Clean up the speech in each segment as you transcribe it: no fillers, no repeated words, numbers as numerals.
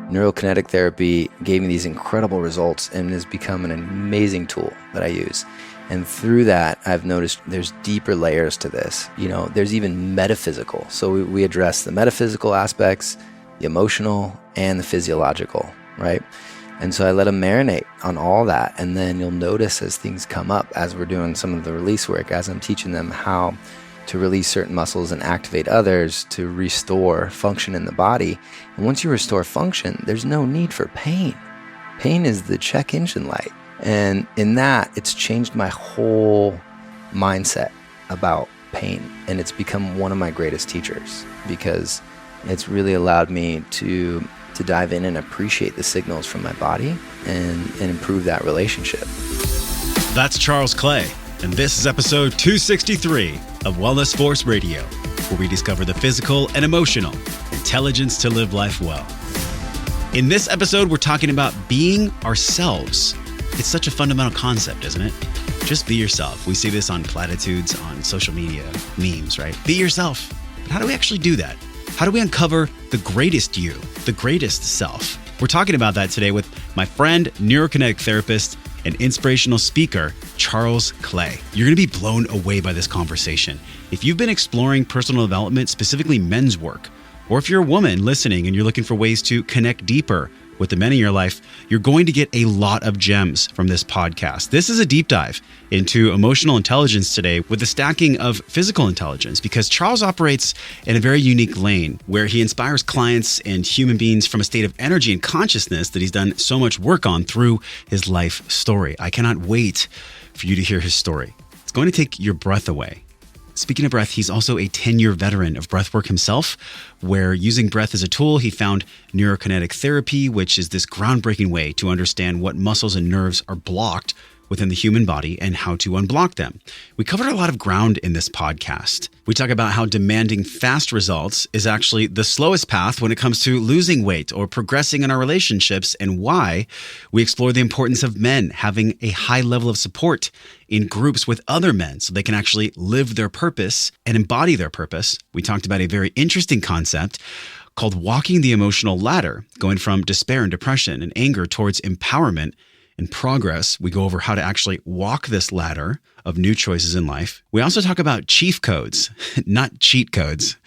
Neurokinetic therapy gave me these incredible results and has become an amazing tool that I use. And through that, I've noticed there's deeper layers to this. There's even metaphysical. So we address the metaphysical aspects, the emotional, and the physiological, right? And so I let them marinate on all that. And then you'll notice as things come up, as we're doing some of the release work, as I'm teaching them how to release certain muscles and activate others to restore function in the body. And once you restore function, there's no need for pain. Pain is the check engine light. And in that, it's changed my whole mindset about pain. And it's become one of my greatest teachers because it's really allowed me to dive in and appreciate the signals from my body and improve that relationship. That's Charles Clay, and this is episode 263 of Wellness Force Radio, where we discover the physical and emotional intelligence to live life well. In this episode, we're talking about being ourselves. It's such a fundamental concept, isn't it? Just be yourself. We see this on platitudes, on social media, memes, right? Be yourself. But how do we actually do that? How do we uncover the greatest you, the greatest self? We're talking about that today with my friend, neurokinetic therapist, and inspirational speaker, Charles Clay. You're going to be blown away by this conversation. If you've been exploring personal development, specifically men's work, or if you're a woman listening and you're looking for ways to connect deeper with the men in your life, you're going to get a lot of gems from this podcast. This is a deep dive into emotional intelligence today with the stacking of physical intelligence, because Charles operates in a very unique lane where he inspires clients and human beings from a state of energy and consciousness that he's done so much work on through his life story. I cannot wait for you to hear his story. It's going to take your breath away. Speaking of breath, he's also a 10-year veteran of breathwork himself, where using breath as a tool, he found neurokinetic therapy, which is this groundbreaking way to understand what muscles and nerves are blocked within the human body and how to unblock them. We covered a lot of ground in this podcast. We talk about how demanding fast results is actually the slowest path when it comes to losing weight or progressing in our relationships, and why we explore the importance of men having a high level of support in groups with other men so they can actually live their purpose and embody their purpose. We talked about a very interesting concept called walking the emotional ladder, going from despair and depression and anger towards empowerment and progress. We go over how to actually walk this ladder of new choices in life. We also talk about chief codes, not cheat codes,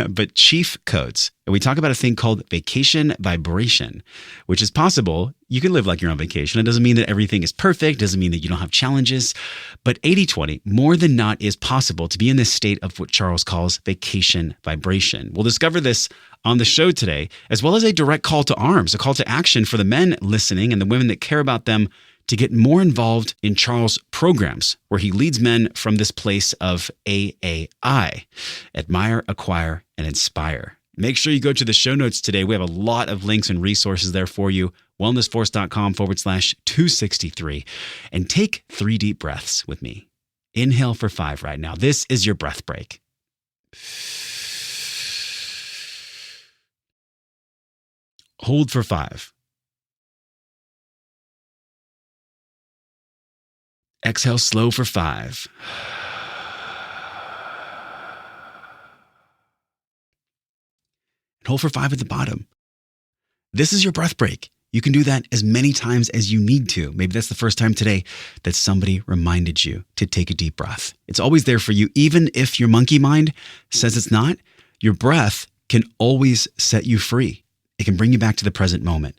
but chief codes. And we talk about a thing called vacation vibration, which is possible. You can live like you're on vacation. It doesn't mean that everything is perfect. It doesn't mean that you don't have challenges. But 80-20, more than not, is possible to be in this state of what Charles calls vacation vibration. We'll discover this on the show today, as well as a direct call to arms, a call to action for the men listening and the women that care about them to get more involved in Charles' programs, where he leads men from this place of AAI, admire, acquire, and inspire. Make sure you go to the show notes today. We have a lot of links and resources there for you. wellnessforce.com/263. And take 3 deep breaths with me. Inhale for 5 right now. This is your breath break. Hold for 5. Exhale slow for 5. And hold for 5 at the bottom. This is your breath break. You can do that as many times as you need to. Maybe that's the first time today that somebody reminded you to take a deep breath. It's always there for you. Even if your monkey mind says it's not, your breath can always set you free. It can bring you back to the present moment.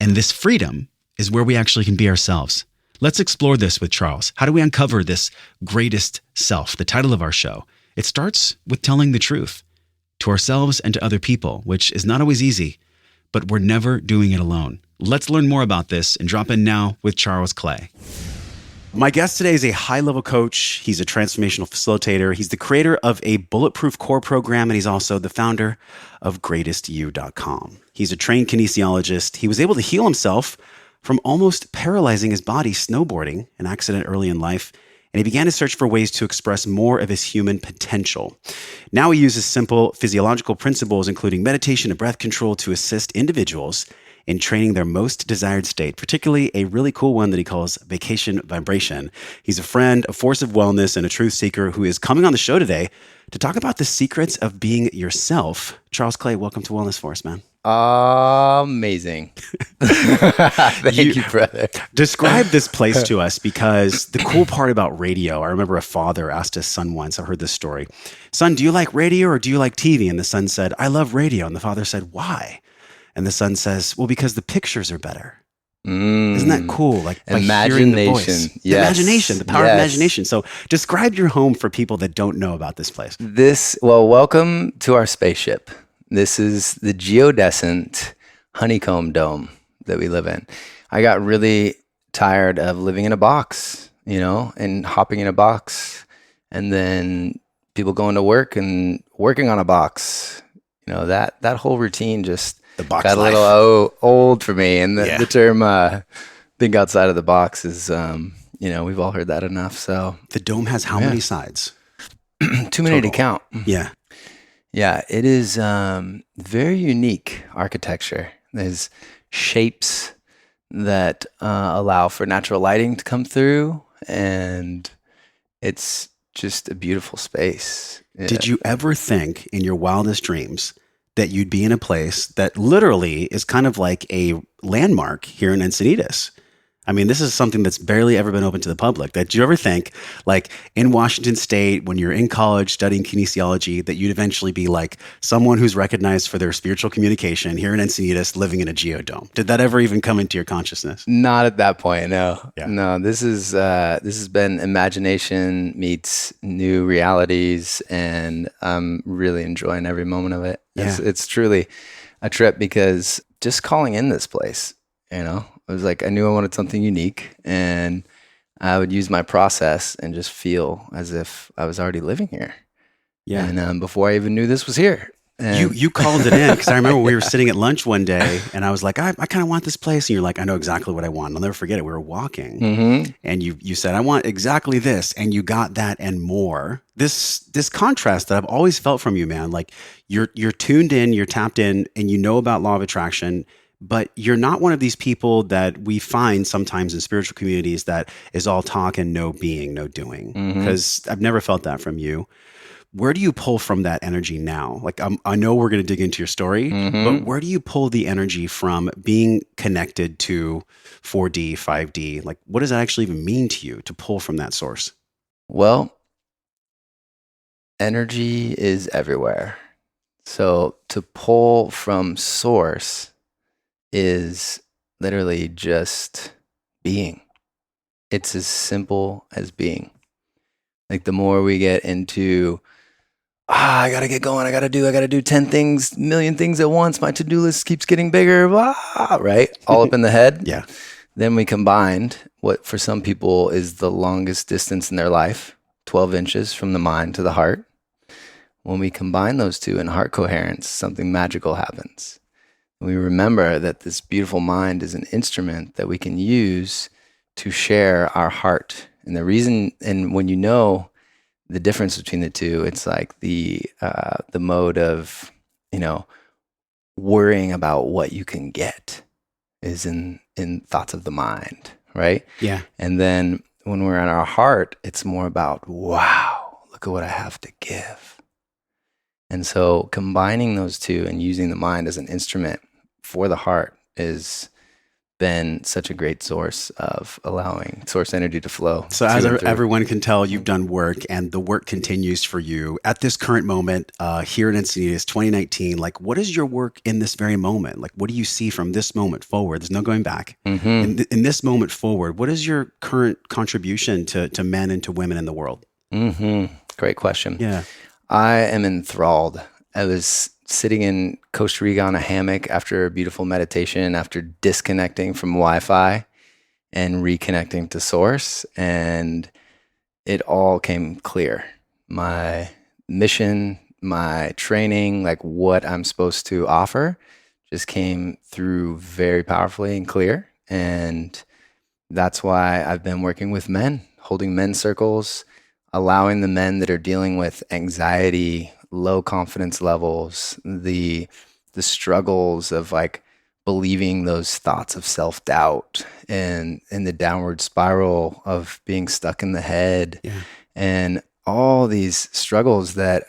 And this freedom is where we actually can be ourselves. Let's explore this with Charles. How do we uncover this greatest self? The title of our show. It starts with telling the truth to ourselves and to other people, which is not always easy, but we're never doing it alone. Let's learn more about this and drop in now with Charles Clay. My guest today is a high-level coach. He's a transformational facilitator. He's the creator of a Bulletproof Core program, and he's also the founder of GreatestYou.com. He's a trained kinesiologist. He was able to heal himself from almost paralyzing his body snowboarding, an accident early in life, and he began to search for ways to express more of his human potential. Now he uses simple physiological principles, including meditation and breath control, to assist individuals in training their most desired state, particularly a really cool one that he calls vacation vibration. He's a friend, a force of wellness, and a truth seeker who is coming on the show today to talk about the secrets of being yourself. Charles Clay, welcome to Wellness Force, man. Amazing. Thank you, brother. Describe this place to us, because the cool part about radio, I remember a father asked his son once, I heard this story, "Son, do you like radio or do you like TV?" And the son said, "I love radio." And the father said, "Why?" And the son says, "Well, because the pictures are better." Isn't that cool? Like hearing the voice. Yes. The imagination, the power of imagination. So describe your home for people that don't know about this place. Welcome to our spaceship. This is the geodescent honeycomb dome that we live in. I got really tired of living in a box, and hopping in a box, and then people going to work and working on a box. That whole routine just got a little old for me. And the term think outside of the box is, we've all heard that enough. So the dome has how many sides? Too many to count. Yeah. Yeah, it is very unique architecture. There's shapes that allow for natural lighting to come through, and it's just a beautiful space. Yeah. Did you ever think in your wildest dreams that you'd be in a place that literally is kind of like a landmark here in Encinitas? I mean, this is something that's barely ever been open to the public. Did you ever think, like in Washington State, when you're in college studying kinesiology, that you'd eventually be like someone who's recognized for their spiritual communication here in Encinitas, living in a geodome? Did that ever even come into your consciousness? Not at that point, no. Yeah. No, this has been imagination meets new realities, and I'm really enjoying every moment of it. Yeah. It's truly a trip, because just calling in this place, it was like I knew I wanted something unique, and I would use my process and just feel as if I was already living here. Yeah. And before I even knew this was here. And you called it in, because I remember we were sitting at lunch one day, and I was like, I kind of want this place. And you're like, I know exactly what I want. I'll never forget it. We were walking, and you said, I want exactly this, and you got that and more. This contrast that I've always felt from you, man. Like you're tuned in, you're tapped in, and you know about law of attraction. But you're not one of these people that we find sometimes in spiritual communities that is all talk and no being, no doing. Because I've never felt that from you. Where do you pull from that energy now? Like, I know we're going to dig into your story, but where do you pull the energy from being connected to 4D, 5D? Like, what does that actually even mean to you to pull from that source? Well, energy is everywhere. So to pull from source is literally just being. It's as simple as being. Like the more we get into, I gotta get going, I gotta do 10 things, million things at once, my to-do list keeps getting bigger, right? All up in the head. Yeah. Then we combined what for some people is the longest distance in their life, 12 inches from the mind to the heart. When we combine those two in heart coherence, something magical happens. We remember that this beautiful mind is an instrument that we can use to share our heart. And the reason, and when you know the difference between the two, it's like the mode of, worrying about what you can get is in thoughts of the mind, right? Yeah. And then when we're in our heart, it's more about, wow, look at what I have to give. And so combining those two and using the mind as an instrument for the heart has been such a great source of allowing source energy to flow. So as everyone can tell, you've done work, and the work continues for you at this current moment here in Encinitas 2019. Like, what is your work in this very moment? Like, what do you see from this moment forward? There's no going back. In this moment forward, what is your current contribution to men and to women in the world? Great question. Yeah. I am enthralled. I was sitting in Costa Rica on a hammock after a beautiful meditation, after disconnecting from Wi-Fi and reconnecting to source, and it all came clear. My mission, my training, like what I'm supposed to offer just came through very powerfully and clear. And that's why I've been working with men, holding men's circles, allowing the men that are dealing with anxiety, low confidence levels, the struggles of like believing those thoughts of self-doubt and the downward spiral of being stuck in the head, and all these struggles that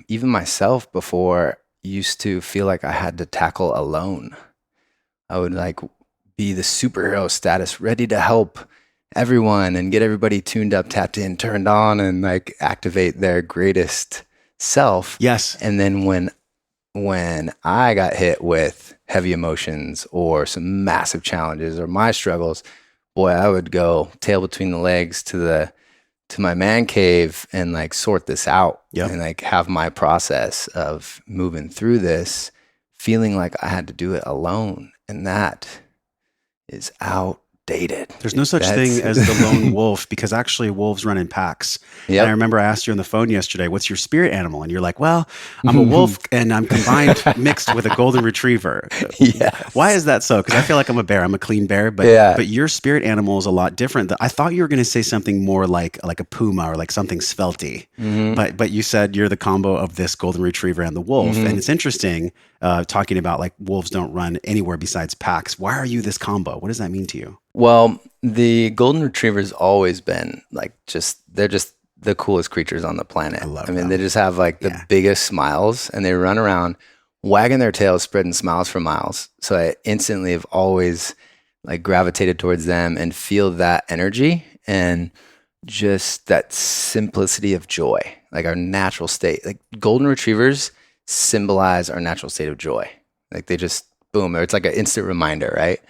even myself, before used to feel like I had to tackle alone. I would like be the superhero status, ready to help everyone and get everybody tuned up, tapped in, turned on, and like activate their greatest self. Yes. And then when I got hit with heavy emotions or some massive challenges or my struggles, boy, I would go tail between the legs to my man cave and like sort this out. Yep. And like have my process of moving through this, feeling like I had to do it alone. And that is outdated. There's no such thing as the lone wolf, because actually wolves run in packs. Yep. And I remember I asked you on the phone yesterday, what's your spirit animal? And you're like, well, I'm a wolf and I'm combined, mixed with a golden retriever. Yes. Why is that so? Because I feel like I'm a bear. I'm a clean bear, but your spirit animal is a lot different. I thought you were going to say something more like a puma or like something svelty, but you said you're the combo of this golden retriever and the wolf. And it's interesting talking about like wolves don't run anywhere besides packs. Why are you this combo? What does that mean to you? Well, the golden retriever's always been like they're just the coolest creatures on the planet. I mean, they just have like the biggest smiles, and they run around wagging their tails, spreading smiles for miles. So I instantly have always like gravitated towards them and feel that energy and just that simplicity of joy, like our natural state. Like golden retrievers symbolize our natural state of joy. Like they just boom, it's like an instant reminder, right?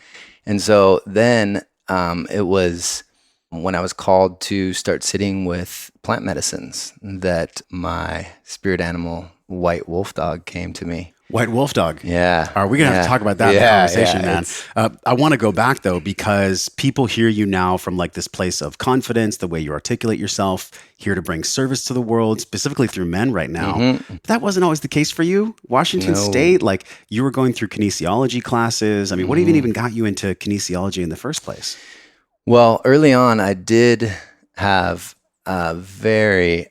And so then it was when I was called to start sitting with plant medicines that my spirit animal, white wolf dog, came to me. White wolf dog. Yeah. Are we going to have to talk about that in the conversation, man? I want to go back though, because people hear you now from like this place of confidence, the way you articulate yourself, here to bring service to the world, specifically through men right now. But that wasn't always the case for you. Washington State, like you were going through kinesiology classes. I mean, what even got you into kinesiology in the first place? Well, early on, I did have a very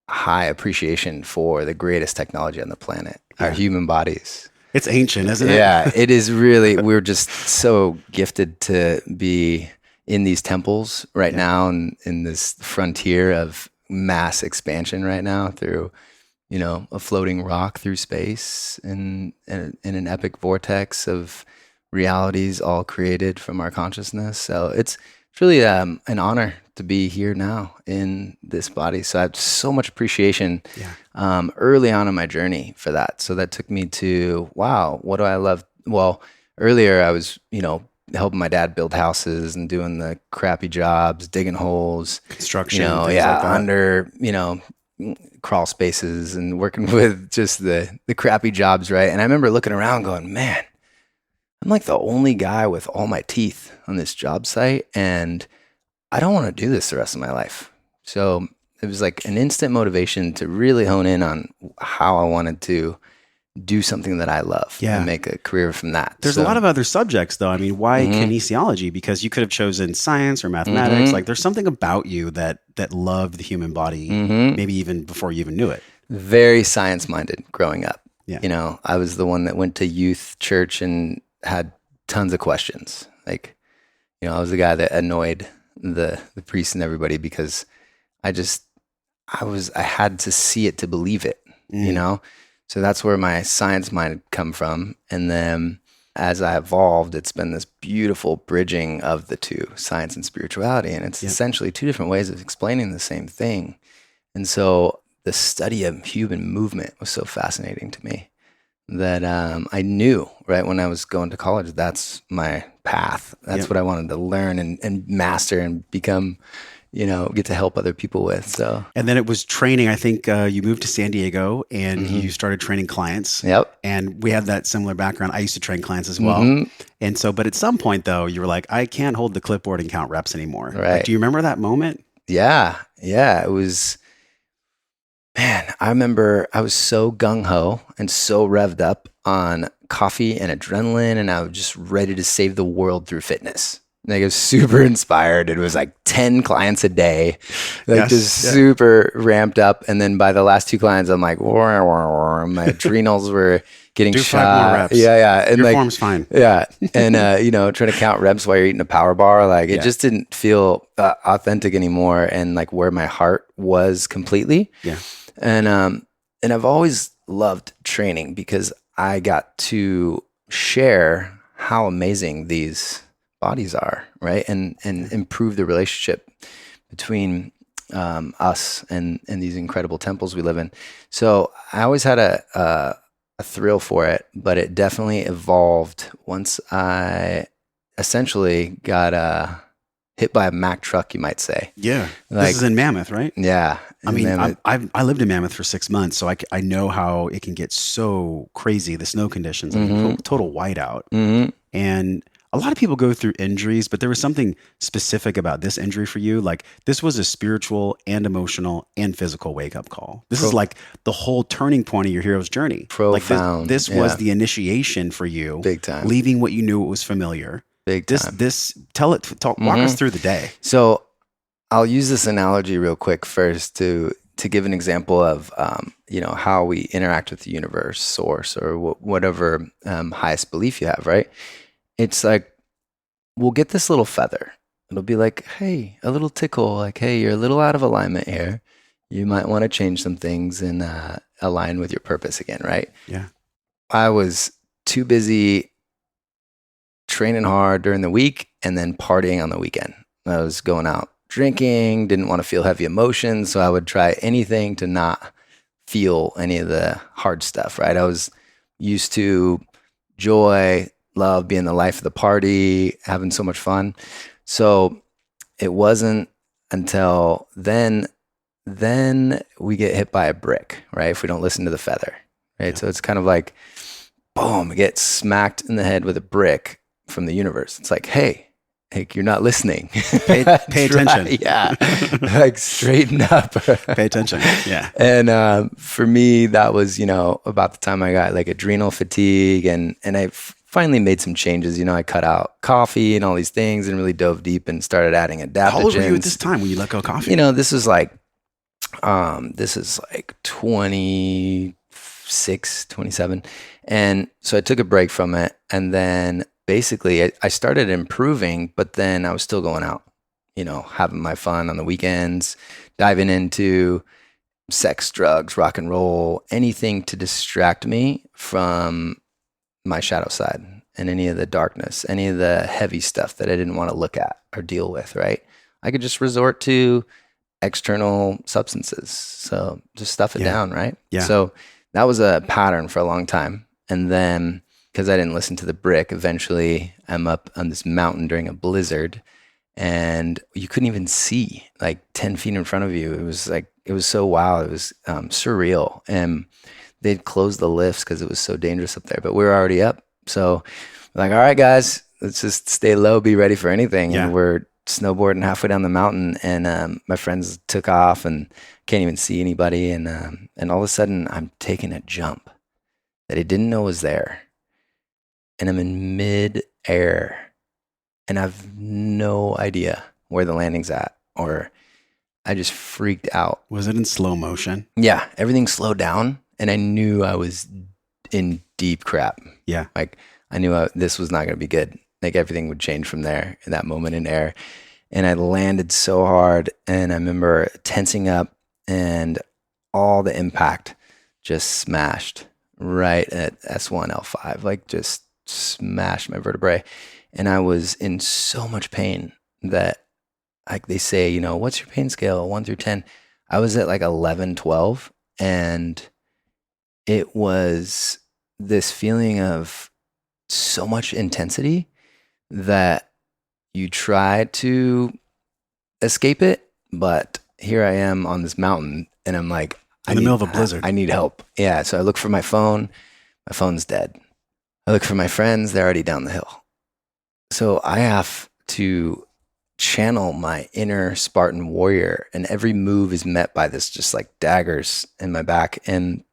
high appreciation for the greatest technology on the planet, our human bodies. It's ancient, isn't it? Yeah, it is really. We're just so gifted to be in these temples right now, and in this frontier of mass expansion right now through, a floating rock through space and in an epic vortex of realities all created from our consciousness. So it's really an honor to be here now in this body. So I have so much appreciation early on in my journey for that. So that took me to, wow, what do I love? Well, earlier I was, helping my dad build houses and doing the crappy jobs, digging holes, construction, things like that. under, crawl spaces and working with just the crappy jobs, right? And I remember looking around going, man, I'm like the only guy with all my teeth on this job site, and I don't want to do this the rest of my life. So it was like an instant motivation to really hone in on how I wanted to do something that I love and make a career from that. There's a lot of other subjects though. I mean, why kinesiology? Because you could have chosen science or mathematics. Like there's something about you that loved the human body, maybe even before you even knew it. Very science-minded growing up. Yeah. I was the one that went to youth church and had tons of questions. Like, I was the guy that annoyed the priests and everybody because I had to see it to believe it, So that's where my science mind come from. And then as I evolved, it's been this beautiful bridging of the two, science and spirituality. And it's essentially two different ways of explaining the same thing. And so the study of human movement was so fascinating to me that I knew right when I was going to college, that's my path. That's what I wanted to learn and master and become, get to help other people with. So, and then it was training. I think you moved to San Diego and you started training clients. Yep. And we have that similar background. I used to train clients as well. And so, but at some point though, you were like, I can't hold the clipboard and count reps anymore. Right. Like, do you remember that moment? Yeah. It was, man, I remember I was so gung-ho and so revved up on coffee and adrenaline, and I was just ready to save the world through fitness. Like I was super inspired. It was like 10 clients a day, super ramped up. And then by the last 2 clients, I'm like, my adrenals were getting shot. 5 more reps. Yeah. And your form's fine. Yeah. And, trying to count reps while you're eating a power bar, like it just didn't feel authentic anymore. And like where my heart was completely. Yeah. And and I've always loved training because I got to share how amazing these bodies are, right? And improve the relationship between us and these incredible temples we live in. So I always had a thrill for it, but it definitely evolved once I essentially got hit by a Mack truck, you might say. Yeah. Like, this is in Mammoth, right? Yeah. I mean, I lived in Mammoth for 6 months, so I know how it can get so crazy, the snow conditions. I mean, total whiteout. And a lot of people go through injuries, but there was something specific about this injury for you. Like, this was a spiritual and emotional and physical wake-up call. This is like the whole turning point of your hero's journey. Profound. Like this was the initiation for you. Big time. Leaving what you knew was familiar. Big time. Walk us through the day. So I'll use this analogy real quick first to give an example of, how we interact with the universe, source, or whatever highest belief you have, right? It's like, we'll get this little feather. It'll be like, hey, a little tickle, like, hey, you're a little out of alignment here. You might want to change some things and align with your purpose again, right? Yeah. I was too busy training hard during the week and then partying on the weekend. I was going out drinking, didn't want to feel heavy emotions, so I would try anything to not feel any of the hard stuff, right? I was used to joy, love, being the life of the party, having so much fun. So it wasn't until then we get hit by a brick, right? If we don't listen to the feather, right? Yeah. So it's kind of like, boom, we get smacked in the head with a brick from the universe. It's like, hey, you're not listening. Pay attention. Yeah. Like, straighten up. Pay attention. Yeah. And for me, that was, about the time I got like adrenal fatigue and I finally made some changes. I cut out coffee and all these things and really dove deep and started adding adaptogens. How old were you at this time when you let go of coffee? This is like 26, 27. And so I took a break from it. And then basically I started improving, but then I was still going out, having my fun on the weekends, diving into sex, drugs, rock and roll, anything to distract me from my shadow side and any of the darkness, any of the heavy stuff that I didn't want to look at or deal with, right? I could just resort to external substances. So just stuff it down, right? Yeah. So that was a pattern for a long time. And then because I didn't listen to the brick, eventually I'm up on this mountain during a blizzard and you couldn't even see like 10 feet in front of you. It was so wild. It was surreal. And they'd close the lifts because it was so dangerous up there, but we were already up. So like, all right, guys, let's just stay low, be ready for anything. Yeah. And we're snowboarding halfway down the mountain and my friends took off and can't even see anybody. And all of a sudden I'm taking a jump that I didn't know was there. And I'm in mid-air and I have no idea where the landing's at, or I just freaked out. Was it in slow motion? Yeah, everything slowed down and I knew I was in deep crap. Yeah. Like I knew this was not going to be good. Like everything would change from there in that moment in air. And I landed so hard and I remember tensing up and all the impact just smashed right at S1L5, like just smashed my vertebrae. And I was in so much pain that, like they say, what's your pain scale, 1 through 10? I was at like 11, 12. And it was this feeling of so much intensity that you try to escape it. But here I am on this mountain and I'm like, in the middle of a blizzard. I need help. Yeah. So I look for my phone. My phone's dead. I look for my friends. They're already down the hill. So I have to channel my inner Spartan warrior, and every move is met by this just like daggers in my back. And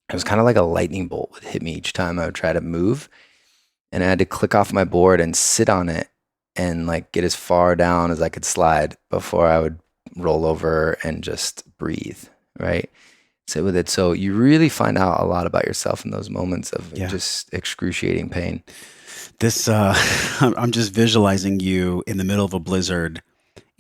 it was kind of like a lightning bolt would hit me each time I would try to move. And I had to click off my board and sit on it and like get as far down as I could slide before I would roll over and just breathe, right? Sit with it. So you really find out a lot about yourself in those moments of just excruciating pain. This, I'm just visualizing you in the middle of a blizzard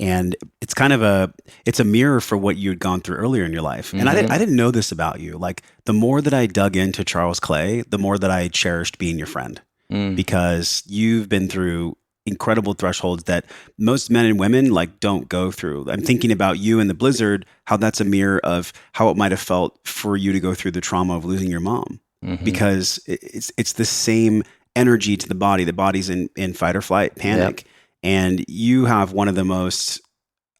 And it's kind of it's a mirror for what you'd gone through earlier in your life. And I didn't know this about you. Like, the more that I dug into Charles Clay, the more that I cherished being your friend, because you've been through incredible thresholds that most men and women like don't go through. I'm thinking about you in the blizzard, how that's a mirror of how it might have felt for you to go through the trauma of losing your mom, because it's the same energy to the body. The body's in fight or flight, panic. Yep. And you have one of the most,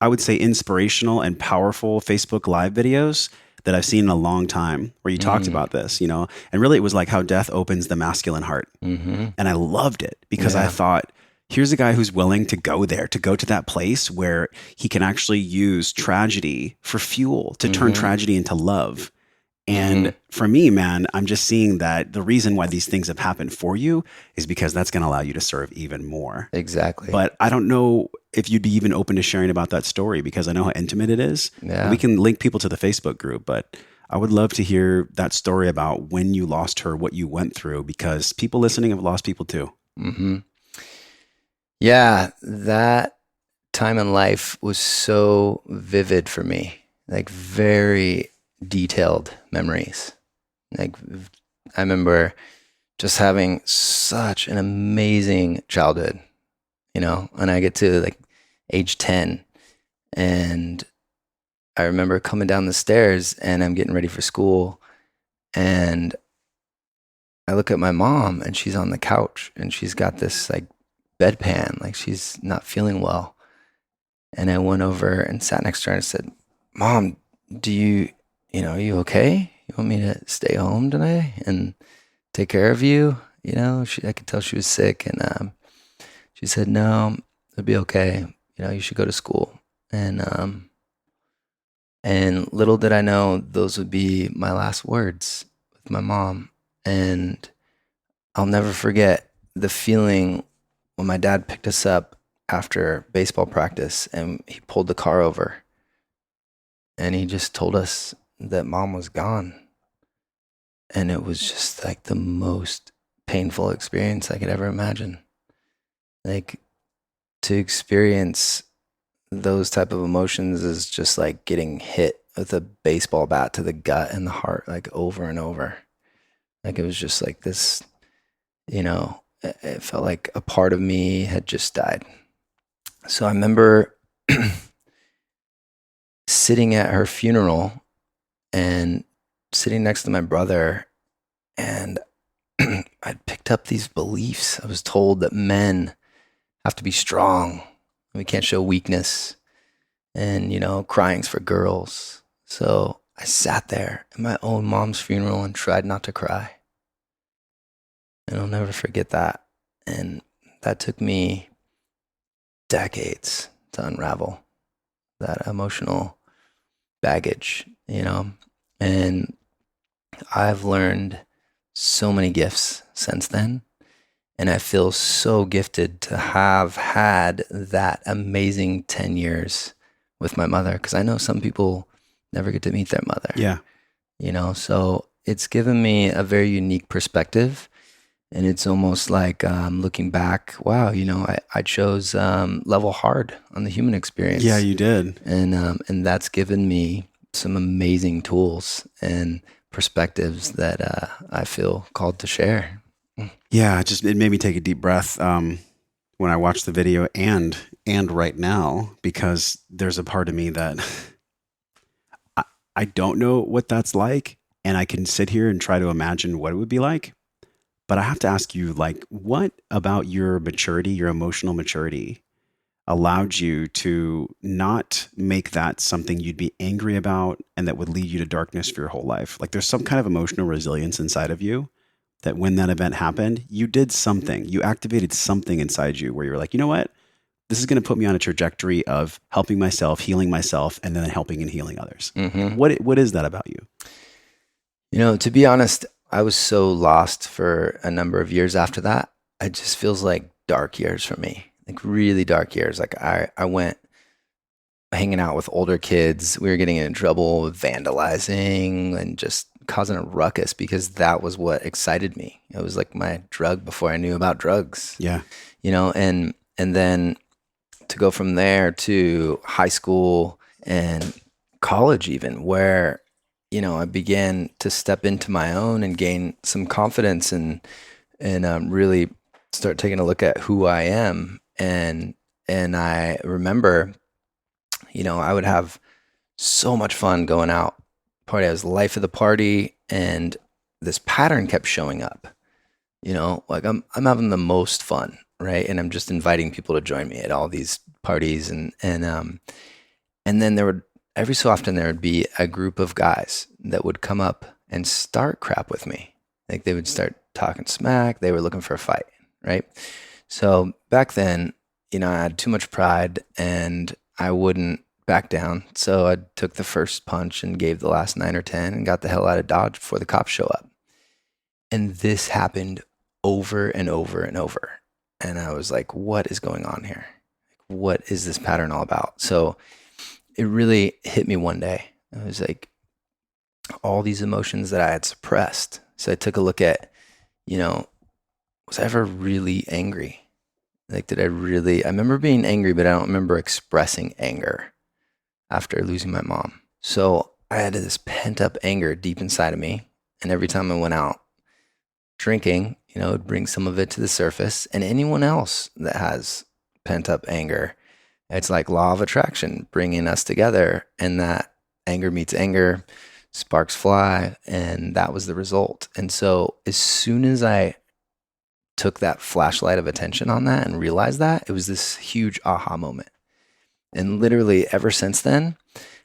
I would say, inspirational and powerful Facebook Live videos that I've seen in a long time, where you talked about this, and really it was like how death opens the masculine heart. And I loved it because I thought, here's a guy who's willing to go there, to go to that place where he can actually use tragedy for fuel, to turn tragedy into love. And for me, man, I'm just seeing that the reason why these things have happened for you is because that's going to allow you to serve even more. Exactly. But I don't know if you'd be even open to sharing about that story, because I know how intimate it is. Yeah. We can link people to the Facebook group, but I would love to hear that story about when you lost her, what you went through, because people listening have lost people too. Yeah, that time in life was so vivid for me, like very detailed memories. Like, I remember just having such an amazing childhood, and I get to like age 10, and I remember coming down the stairs and I'm getting ready for school, and I look at my mom and she's on the couch and she's got this like bedpan, like she's not feeling well. And I went over and sat next to her and said, "Mom, are you okay? You want me to stay home tonight and take care of you?" I could tell she was sick, and she said, "No, it'll be okay. You should go to school." And little did I know those would be my last words with my mom. And I'll never forget the feeling when my dad picked us up after baseball practice and he pulled the car over and he just told us that mom was gone. And it was just like the most painful experience I could ever imagine. Like, to experience those type of emotions is just like getting hit with a baseball bat to the gut and the heart, like over and over. Like, it was just like this, it felt like a part of me had just died. So I remember sitting at her funeral and sitting next to my brother, and I'd picked up these beliefs. I was told that men have to be strong. We can't show weakness, and, crying's for girls. So I sat there at my own mom's funeral and tried not to cry. And I'll never forget that. And that took me decades to unravel that emotional baggage, and I've learned so many gifts since then. And I feel so gifted to have had that amazing 10 years with my mother, because I know some people never get to meet their mother. Yeah. So it's given me a very unique perspective. And it's almost like looking back, wow, I chose level hard on the human experience. Yeah, you did. And that's given me some amazing tools and perspectives that I feel called to share. Yeah, it made me take a deep breath when I watched the video and right now, because there's a part of me that I don't know what that's like, and I can sit here and try to imagine what it would be like. But I have to ask you, like, what about your maturity, your emotional maturity, allowed you to not make that something you'd be angry about and that would lead you to darkness for your whole life? Like, there's some kind of emotional resilience inside of you that when that event happened, you did something, you activated something inside you where you were like, you know what? This is going to put me on a trajectory of helping myself, healing myself, and then helping and healing others. What is that about you? To be honest, I was so lost for a number of years after that. It just feels like dark years for me, like really dark years. Like I went hanging out with older kids. We were getting in trouble with vandalizing and just causing a ruckus because that was what excited me. It was like my drug before I knew about drugs. Yeah. And then to go from there to high school and college even, where, I began to step into my own and gain some confidence and really start taking a look at who I am. And I remember, I would have so much fun going out, party. I was the life of the party, and this pattern kept showing up. Like I'm having the most fun, right? And I'm just inviting people to join me at all these parties, and then every so often there would be a group of guys that would come up and start crap with me. Like they would start talking smack. They were looking for a fight, right? So back then, I had too much pride and I wouldn't back down. So I took the first punch and gave the last 9 or 10 and got the hell out of Dodge before the cops show up. And this happened over and over and over. And I was like, what is going on here? What is this pattern all about? So it really hit me one day. I was like, all these emotions that I had suppressed. So I took a look at, was I ever really angry? Like, I remember being angry, but I don't remember expressing anger after losing my mom. So I had this pent up anger deep inside of me. And every time I went out drinking, it would bring some of it to the surface. And anyone else that has pent up anger, it's like law of attraction bringing us together, and that anger meets anger, sparks fly, and that was the result. And so as soon as I took that flashlight of attention on that and realized that, it was this huge aha moment. And literally ever since then,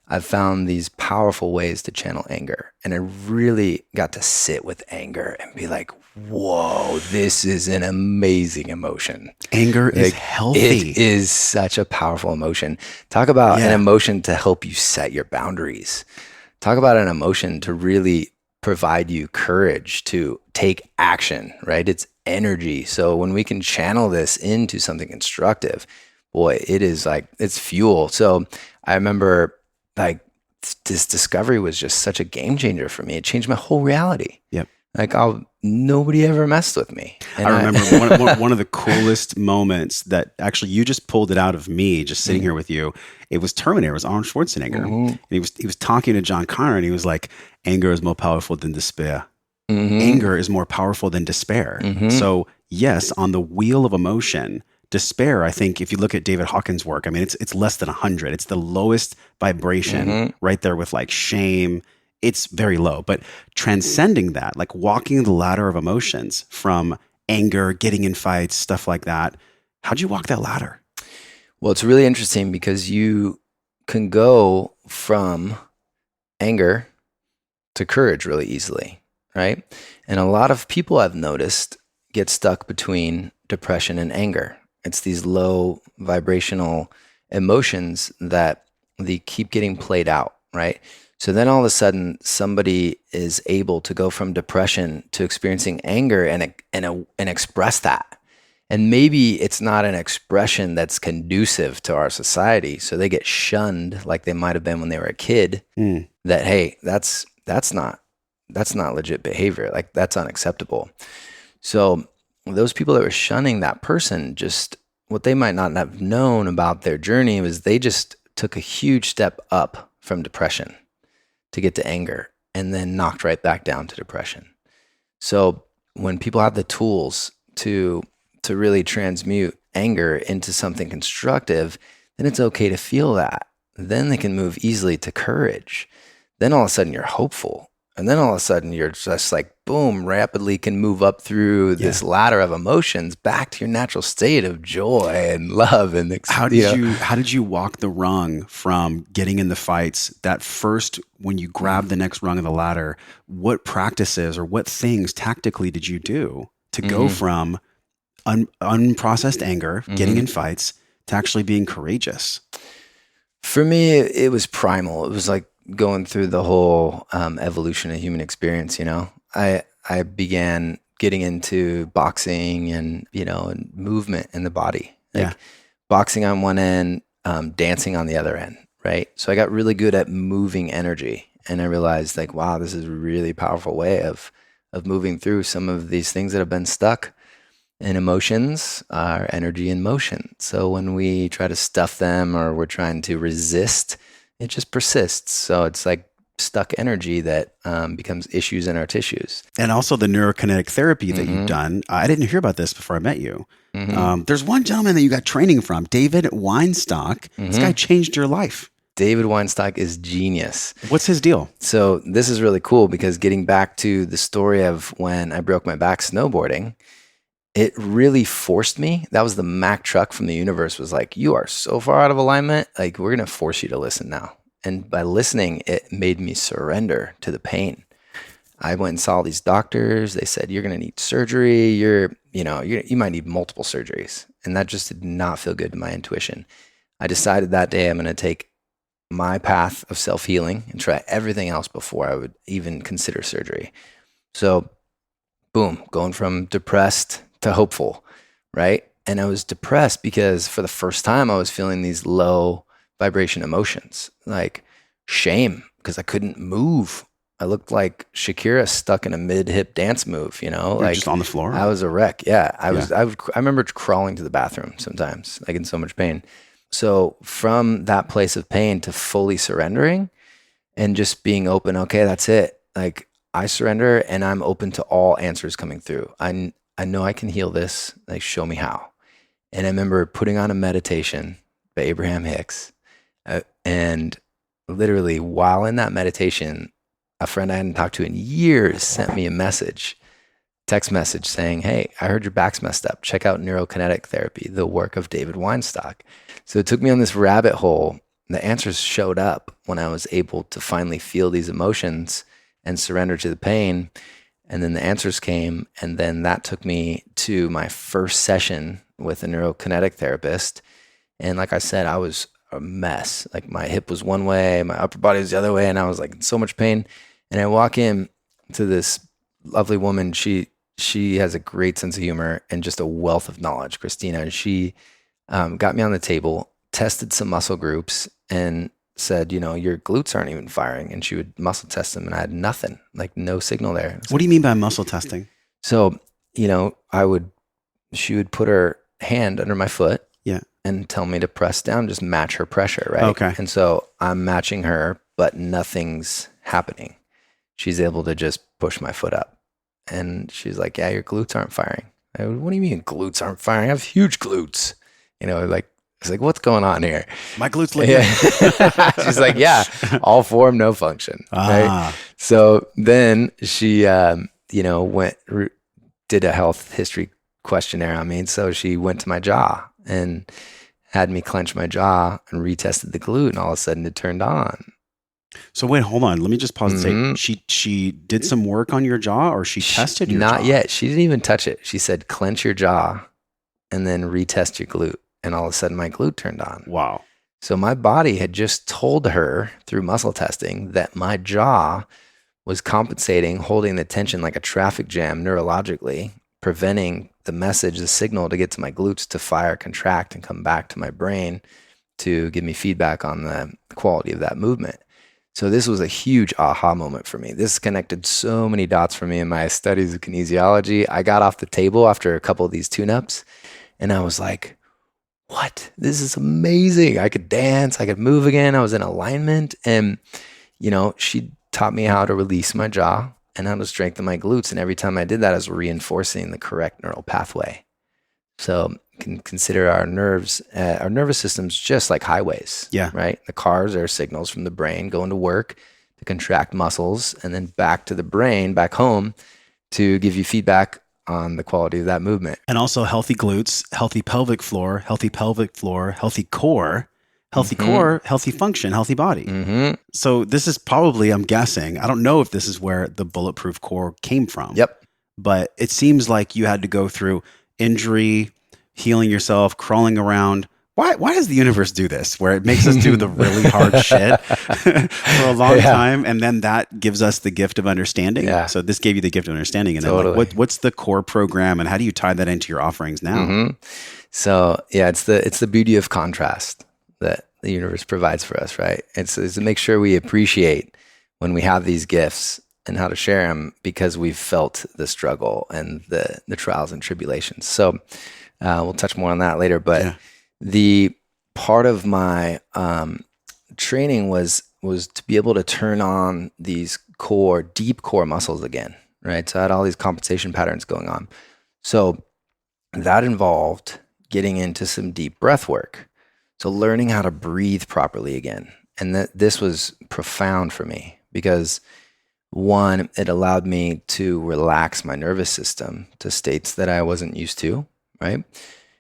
I've found these powerful ways to channel anger. And I really got to sit with anger and be like, whoa, this is an amazing emotion. Anger is healthy. It is such a powerful emotion. Talk about an emotion to help you set your boundaries. Talk about an emotion to really provide you courage to take action, right? It's energy. So when we can channel this into something constructive, boy, it is like, it's fuel. So I remember like this discovery was just such a game changer for me. It changed my whole reality. Yep. Like nobody ever messed with me. And I remember one of the coolest moments that actually you just pulled it out of me, just sitting here with you. It was Terminator. It was Arnold Schwarzenegger. And he was talking to John Connor, and he was like, anger is more powerful than despair. Anger is more powerful than despair. So yes, on the wheel of emotion, despair, I think if you look at David Hawkins' work, I mean, it's less than 100. It's the lowest vibration right there with like shame. It's very low, but transcending that, like walking the ladder of emotions from anger, getting in fights, stuff like that. How'd you walk that ladder? Well, it's really interesting because you can go from anger to courage really easily, right? And a lot of people I've noticed get stuck between depression and anger. It's these low vibrational emotions that they keep getting played out, right? So then all of a sudden somebody is able to go from depression to experiencing anger and express that. And maybe it's not an expression that's conducive to our society. So they get shunned like they might have been when they were a kid. That, hey, that's not legit behavior. Like that's unacceptable. So those people that were shunning that person, just what they might not have known about their journey was they just took a huge step up from depression to get to anger and then knocked right back down to depression. So when people have the tools to really transmute anger into something constructive, then it's okay to feel that. Then they can move easily to courage. Then all of a sudden you're hopeful. And then all of a sudden you're just like, boom, rapidly can move up through this ladder of emotions back to your natural state of joy and love. And how did you walk the rung from getting in the fights? That first, when you grab the next rung of the ladder, what practices or what things tactically did you do to go from unprocessed anger, getting in fights, to actually being courageous? For me, it was primal. It was like going through the whole evolution of human experience. I began getting into boxing and and movement in the body, like boxing on one end, dancing on the other end, right? So I got really good at moving energy, and I realized like, wow, this is a really powerful way of moving through some of these things that have been stuck. And emotions are energy in motion. So when we try to stuff them or we're trying to resist, it just persists. So it's like stuck energy that becomes issues in our tissues. And also the neurokinetic therapy that you've done. I didn't hear about this before I met you. There's one gentleman that you got training from, David Weinstock. This guy changed your life. David Weinstock is genius. What's his deal? So this is really cool because getting back to the story of when I broke my back snowboarding, it really forced me. That was the Mack truck from the universe was like, you are so far out of alignment. Like, we're going to force you to listen now. And by listening, it made me surrender to the pain. I went and saw these doctors. They said, you're going to need surgery. You might need multiple surgeries. And that just did not feel good to my intuition. I decided that day I'm going to take my path of self-healing and try everything else before I would even consider surgery. So boom, going from depressed to hopeful, right? And I was depressed because for the first time I was feeling these low vibration emotions, like shame because I couldn't move. I looked like Shakira stuck in a mid-hip dance move, like just on the floor. I was a wreck. Yeah, I remember crawling to the bathroom sometimes, like in so much pain. So from that place of pain to fully surrendering and just being open, okay, that's it. Like I surrender and I'm open to all answers coming through. I know I can heal this. Like, show me how. And I remember putting on a meditation by Abraham Hicks. And literally while in that meditation, a friend I hadn't talked to in years sent me a text message saying, hey, I heard your back's messed up. Check out neurokinetic therapy, the work of David Weinstock. So it took me on this rabbit hole. The answers showed up when I was able to finally feel these emotions and surrender to the pain. And then the answers came. And then that took me to my first session with a neurokinetic therapist. And like I said, I was a mess. Like my hip was one way, my upper body was the other way. And I was like in so much pain. And I walk in to this lovely woman. She has a great sense of humor and just a wealth of knowledge, Christina. And she got me on the table, tested some muscle groups and said, your glutes aren't even firing. And she would muscle test them and I had nothing, like no signal there. What do you mean by muscle testing? So, she would put her hand under my foot and tell me to press down, just match her pressure, right? Okay. And so I'm matching her, but nothing's happening. She's able to just push my foot up. And she's like, yeah, your glutes aren't firing. I go, what do you mean glutes aren't firing? I have huge glutes. It's like, what's going on here? My glutes look good. She's like, yeah, all form, no function. Right? So then she, did a health history questionnaire on me. And so she went to my jaw and had me clench my jaw and retested the glute. And all of a sudden it turned on. So wait, hold on. Let me just pause and say, she did some work on your jaw or she tested your jaw? Not yet. She didn't even touch it. She said, clench your jaw and then retest your glute. And all of a sudden my glute turned on. Wow. So my body had just told her through muscle testing that my jaw was compensating, holding the tension like a traffic jam neurologically, preventing the message, the signal to get to my glutes to fire, contract, and come back to my brain to give me feedback on the quality of that movement. So this was a huge aha moment for me. This connected so many dots for me in my studies of kinesiology. I got off the table after a couple of these tune-ups and I was like, what? This is amazing. I could dance. I could move again. I was in alignment. And, she taught me how to release my jaw and how to strengthen my glutes. And every time I did that, I was reinforcing the correct neural pathway. So you can consider our nerves, our nervous system's just like highways. Yeah. Right? The cars are signals from the brain going to work to contract muscles and then back to the brain, back home to give you feedback on the quality of that movement. And also healthy glutes, healthy pelvic floor, healthy core, healthy function, healthy body. So this is probably, I'm guessing, I don't know if this is where the bulletproof core came from. Yep. But it seems like you had to go through injury, healing yourself, crawling around. Why does the universe do this where it makes us do the really hard shit for a long time and then that gives us the gift of understanding? Yeah. So this gave you the gift of understanding. And totally. then what's the core program and how do you tie that into your offerings now? So yeah, it's the beauty of contrast that the universe provides for us, right? It's to make sure we appreciate when we have these gifts and how to share them because we've felt the struggle and the trials and tribulations. So we'll touch more on that later. But the part of my training was to be able to turn on these deep core muscles again, right? So I had all these compensation patterns going on. So that involved getting into some deep breath work. So learning how to breathe properly again. And this was profound for me because one, it allowed me to relax my nervous system to states that I wasn't used to, right?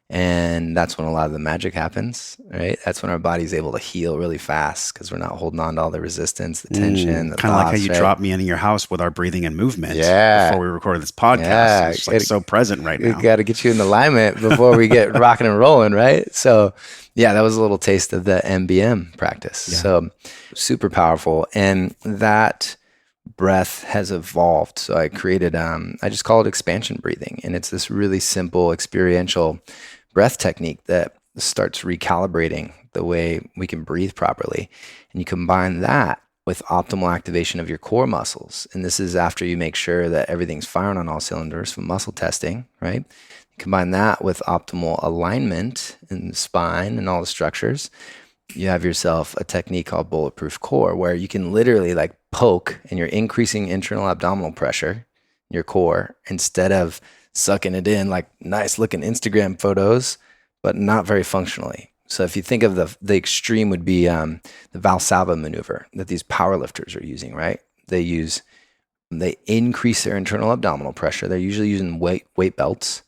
And that's when a lot of the magic happens, right? That's when our body's able to heal really fast because we're not holding on to all the resistance, the tension, the kind of like how you right? dropped me in your house with our breathing and movement before we recorded this podcast. Yeah. It's like so present right now. We got to get you in alignment before we get rocking and rolling, right? So yeah, that was a little taste of the MBM practice. Yeah. So super powerful. And that breath has evolved. So I created, I just call it expansion breathing. And it's this really simple experiential breath technique that starts recalibrating the way we can breathe properly. And you combine that with optimal activation of your core muscles. And this is after you make sure that everything's firing on all cylinders from muscle testing, right? You combine that with optimal alignment in the spine and all the structures. You have yourself a technique called bulletproof core, where you can literally like poke and you're increasing internal abdominal pressure in your core instead of sucking it in like nice looking Instagram photos, but not very functionally. So if you think of the extreme would be the Valsalva maneuver that these powerlifters are using, right? They increase their internal abdominal pressure. They're usually using weight belts,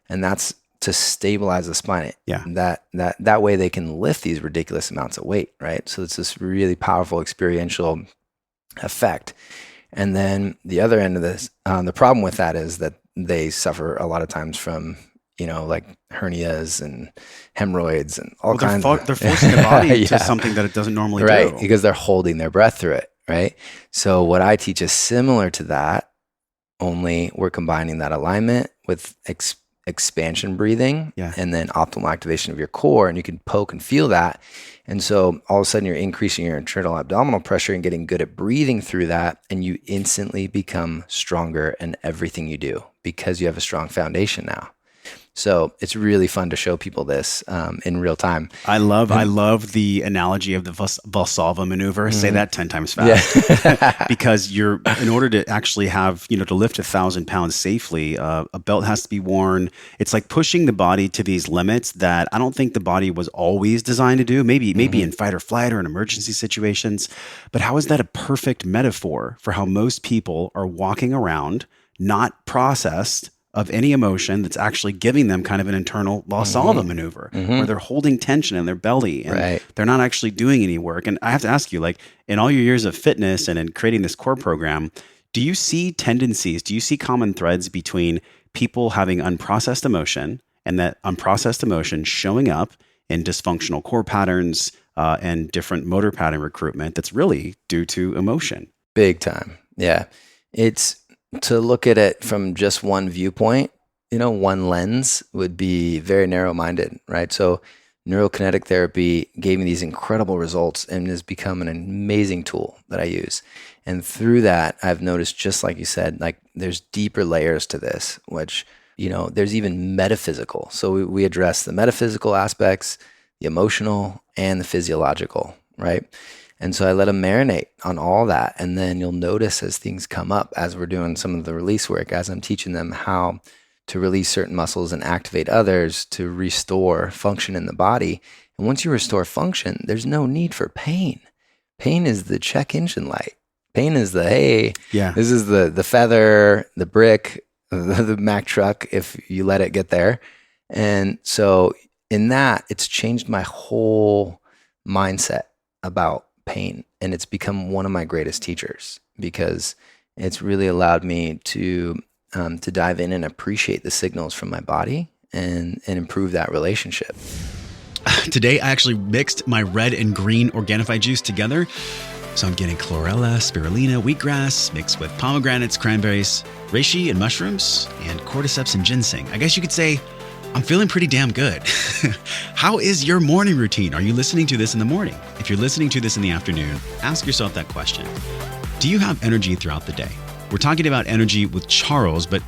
and that's to stabilize the spine. Yeah. That way they can lift these ridiculous amounts of weight, right? So it's this really powerful experiential effect. And then the other end of this, the problem with that is that they suffer a lot of times from, like hernias and hemorrhoids and all kinds. They're forcing the body to something that it doesn't normally do. Right, because they're holding their breath through it, right? So what I teach is similar to that, only we're combining that alignment with expansion breathing and then optimal activation of your core, and you can poke and feel that. And so all of a sudden you're increasing your internal abdominal pressure and getting good at breathing through that, and you instantly become stronger in everything you do because you have a strong foundation now. So it's really fun to show people this in real time. I love the analogy of the Valsalva maneuver. Say that 10 times fast. Because in order to actually have, to lift 1,000 pounds safely, a belt has to be worn. It's like pushing the body to these limits that I don't think the body was always designed to do. Maybe in fight or flight or in emergency situations. But how is that a perfect metaphor for how most people are walking around not processed of any emotion that's actually giving them kind of an internal Valsalva maneuver where they're holding tension in their belly and they're not actually doing any work. And I have to ask you, like, in all your years of fitness and in creating this core program, do you see tendencies, do you see common threads between people having unprocessed emotion and that unprocessed emotion showing up in dysfunctional core patterns and different motor pattern recruitment that's really due to emotion? Big time. Yeah. It's to look at it from just one viewpoint, one lens would be very narrow-minded, right? So neurokinetic therapy gave me these incredible results and has become an amazing tool that I use. And through that, I've noticed, just like you said, like there's deeper layers to this, which, there's even metaphysical. So we address the metaphysical aspects, the emotional, and the physiological, right? And so I let them marinate on all that. And then you'll notice as things come up, as we're doing some of the release work, as I'm teaching them how to release certain muscles and activate others to restore function in the body. And once you restore function, there's no need for pain. Pain is the check engine light. Pain is this is the feather, the brick, the Mack truck, if you let it get there. And so in that, it's changed my whole mindset about pain, and it's become one of my greatest teachers because it's really allowed me to dive in and appreciate the signals from my body and improve that relationship. Today, I actually mixed my red and green Organifi juice together. So I'm getting chlorella, spirulina, wheatgrass mixed with pomegranates, cranberries, reishi and mushrooms, and cordyceps and ginseng. I guess you could say I'm feeling pretty damn good. How is your morning routine? Are you listening to this in the morning? If you're listening to this in the afternoon, ask yourself that question. Do you have energy throughout the day? We're talking about energy with Charles, but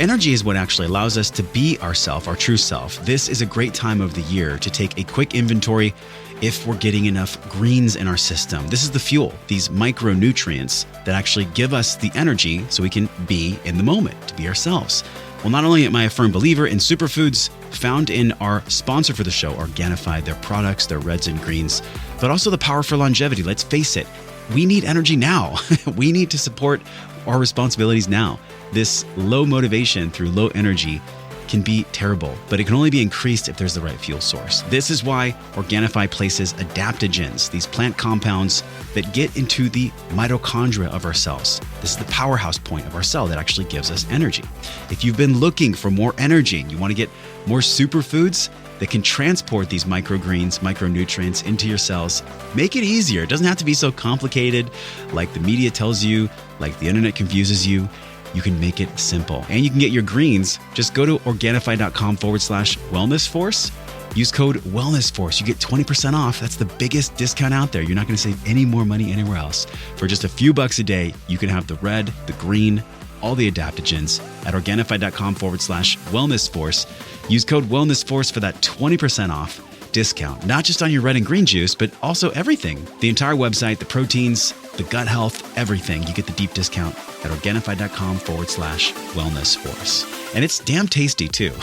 energy is what actually allows us to be ourself, our true self. This is a great time of the year to take a quick inventory if we're getting enough greens in our system. This is the fuel, these micronutrients that actually give us the energy so we can be in the moment, to be ourselves. Well, not only am I a firm believer in superfoods found in our sponsor for the show, Organifi, their products, their reds and greens, but also the power for longevity. Let's face it, we need energy now. We need to support our responsibilities now. This low motivation through low energy can be terrible, but it can only be increased if there's the right fuel source. This is why Organifi places adaptogens, these plant compounds that get into the mitochondria of our cells. This is the powerhouse point of our cell that actually gives us energy. If you've been looking for more energy and you want to get more superfoods that can transport these microgreens, micronutrients into your cells, make it easier. It doesn't have to be so complicated like the media tells you, like the internet confuses you. You can make it simple. And you can get your greens. Just go to Organifi.com/wellnessforce. Use code wellnessforce. You get 20% off. That's the biggest discount out there. You're not going to save any more money anywhere else. For just a few bucks a day, you can have the red, the green, all the adaptogens at Organifi.com/wellnessforce. Use code wellnessforce for that 20% off discount, not just on your red and green juice, but also everything. The entire website, the proteins, the gut health, everything. You get the deep discount at Organifi.com/wellnessforce. And it's damn tasty too.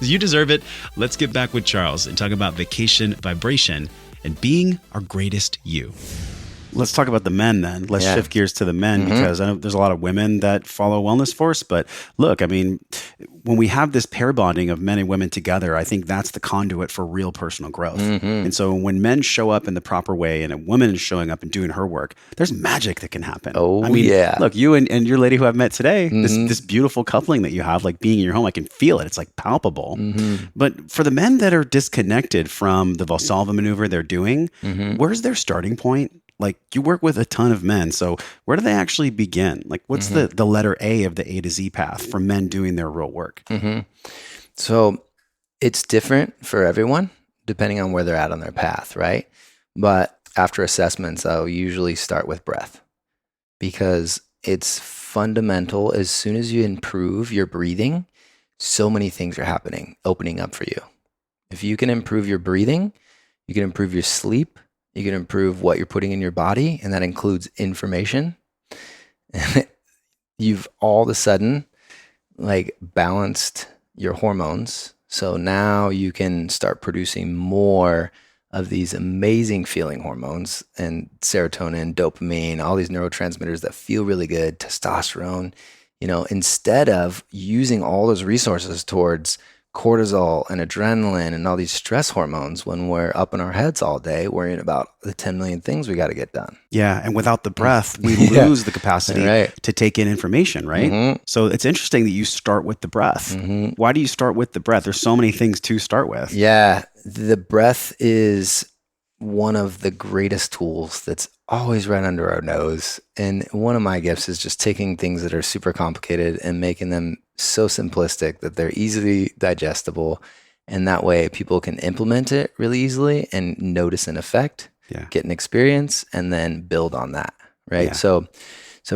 You deserve it. Let's get back with Charles and talk about vacation vibration and being our greatest you. Let's talk about the men then. Let's shift gears to the men because I know there's a lot of women that follow Wellness Force. But look, I mean, when we have this pair bonding of men and women together, I think that's the conduit for real personal growth. And so when men show up in the proper way and a woman is showing up and doing her work, there's magic that can happen. Oh, I mean, look, you and your lady who I've met today, this beautiful coupling that you have, like being in your home, I can feel it. It's like palpable. But for the men that are disconnected from the Valsalva maneuver they're doing, where's their starting point? Like you work with a ton of men. So where do they actually begin? Like what's the letter A of the A to Z path for men doing their real work? So it's different for everyone depending on where they're at on their path, right? But after assessments, I'll usually start with breath because it's fundamental. As soon as you improve your breathing, so many things are happening, opening up for you. If you can improve your breathing, you can improve your sleep, you can improve what you're putting in your body, and that includes information. You've all of a sudden like balanced your hormones. So now you can start producing more of these amazing feeling hormones and serotonin, dopamine, all these neurotransmitters that feel really good, testosterone, you know, instead of using all those resources towards cortisol and adrenaline and all these stress hormones when we're up in our heads all day worrying about the 10 million things we got to get done. Yeah. And without the breath, we lose the capacity to take in information, right? So it's interesting that you start with the breath. Why do you start with the breath? There's so many things to start with. Yeah. The breath is one of the greatest tools that's always right under our nose. And one of my gifts is just taking things that are super complicated and making them so simplistic that they're easily digestible. And that way people can implement it really easily and notice an effect, get an experience, and then build on that. Right. Yeah. So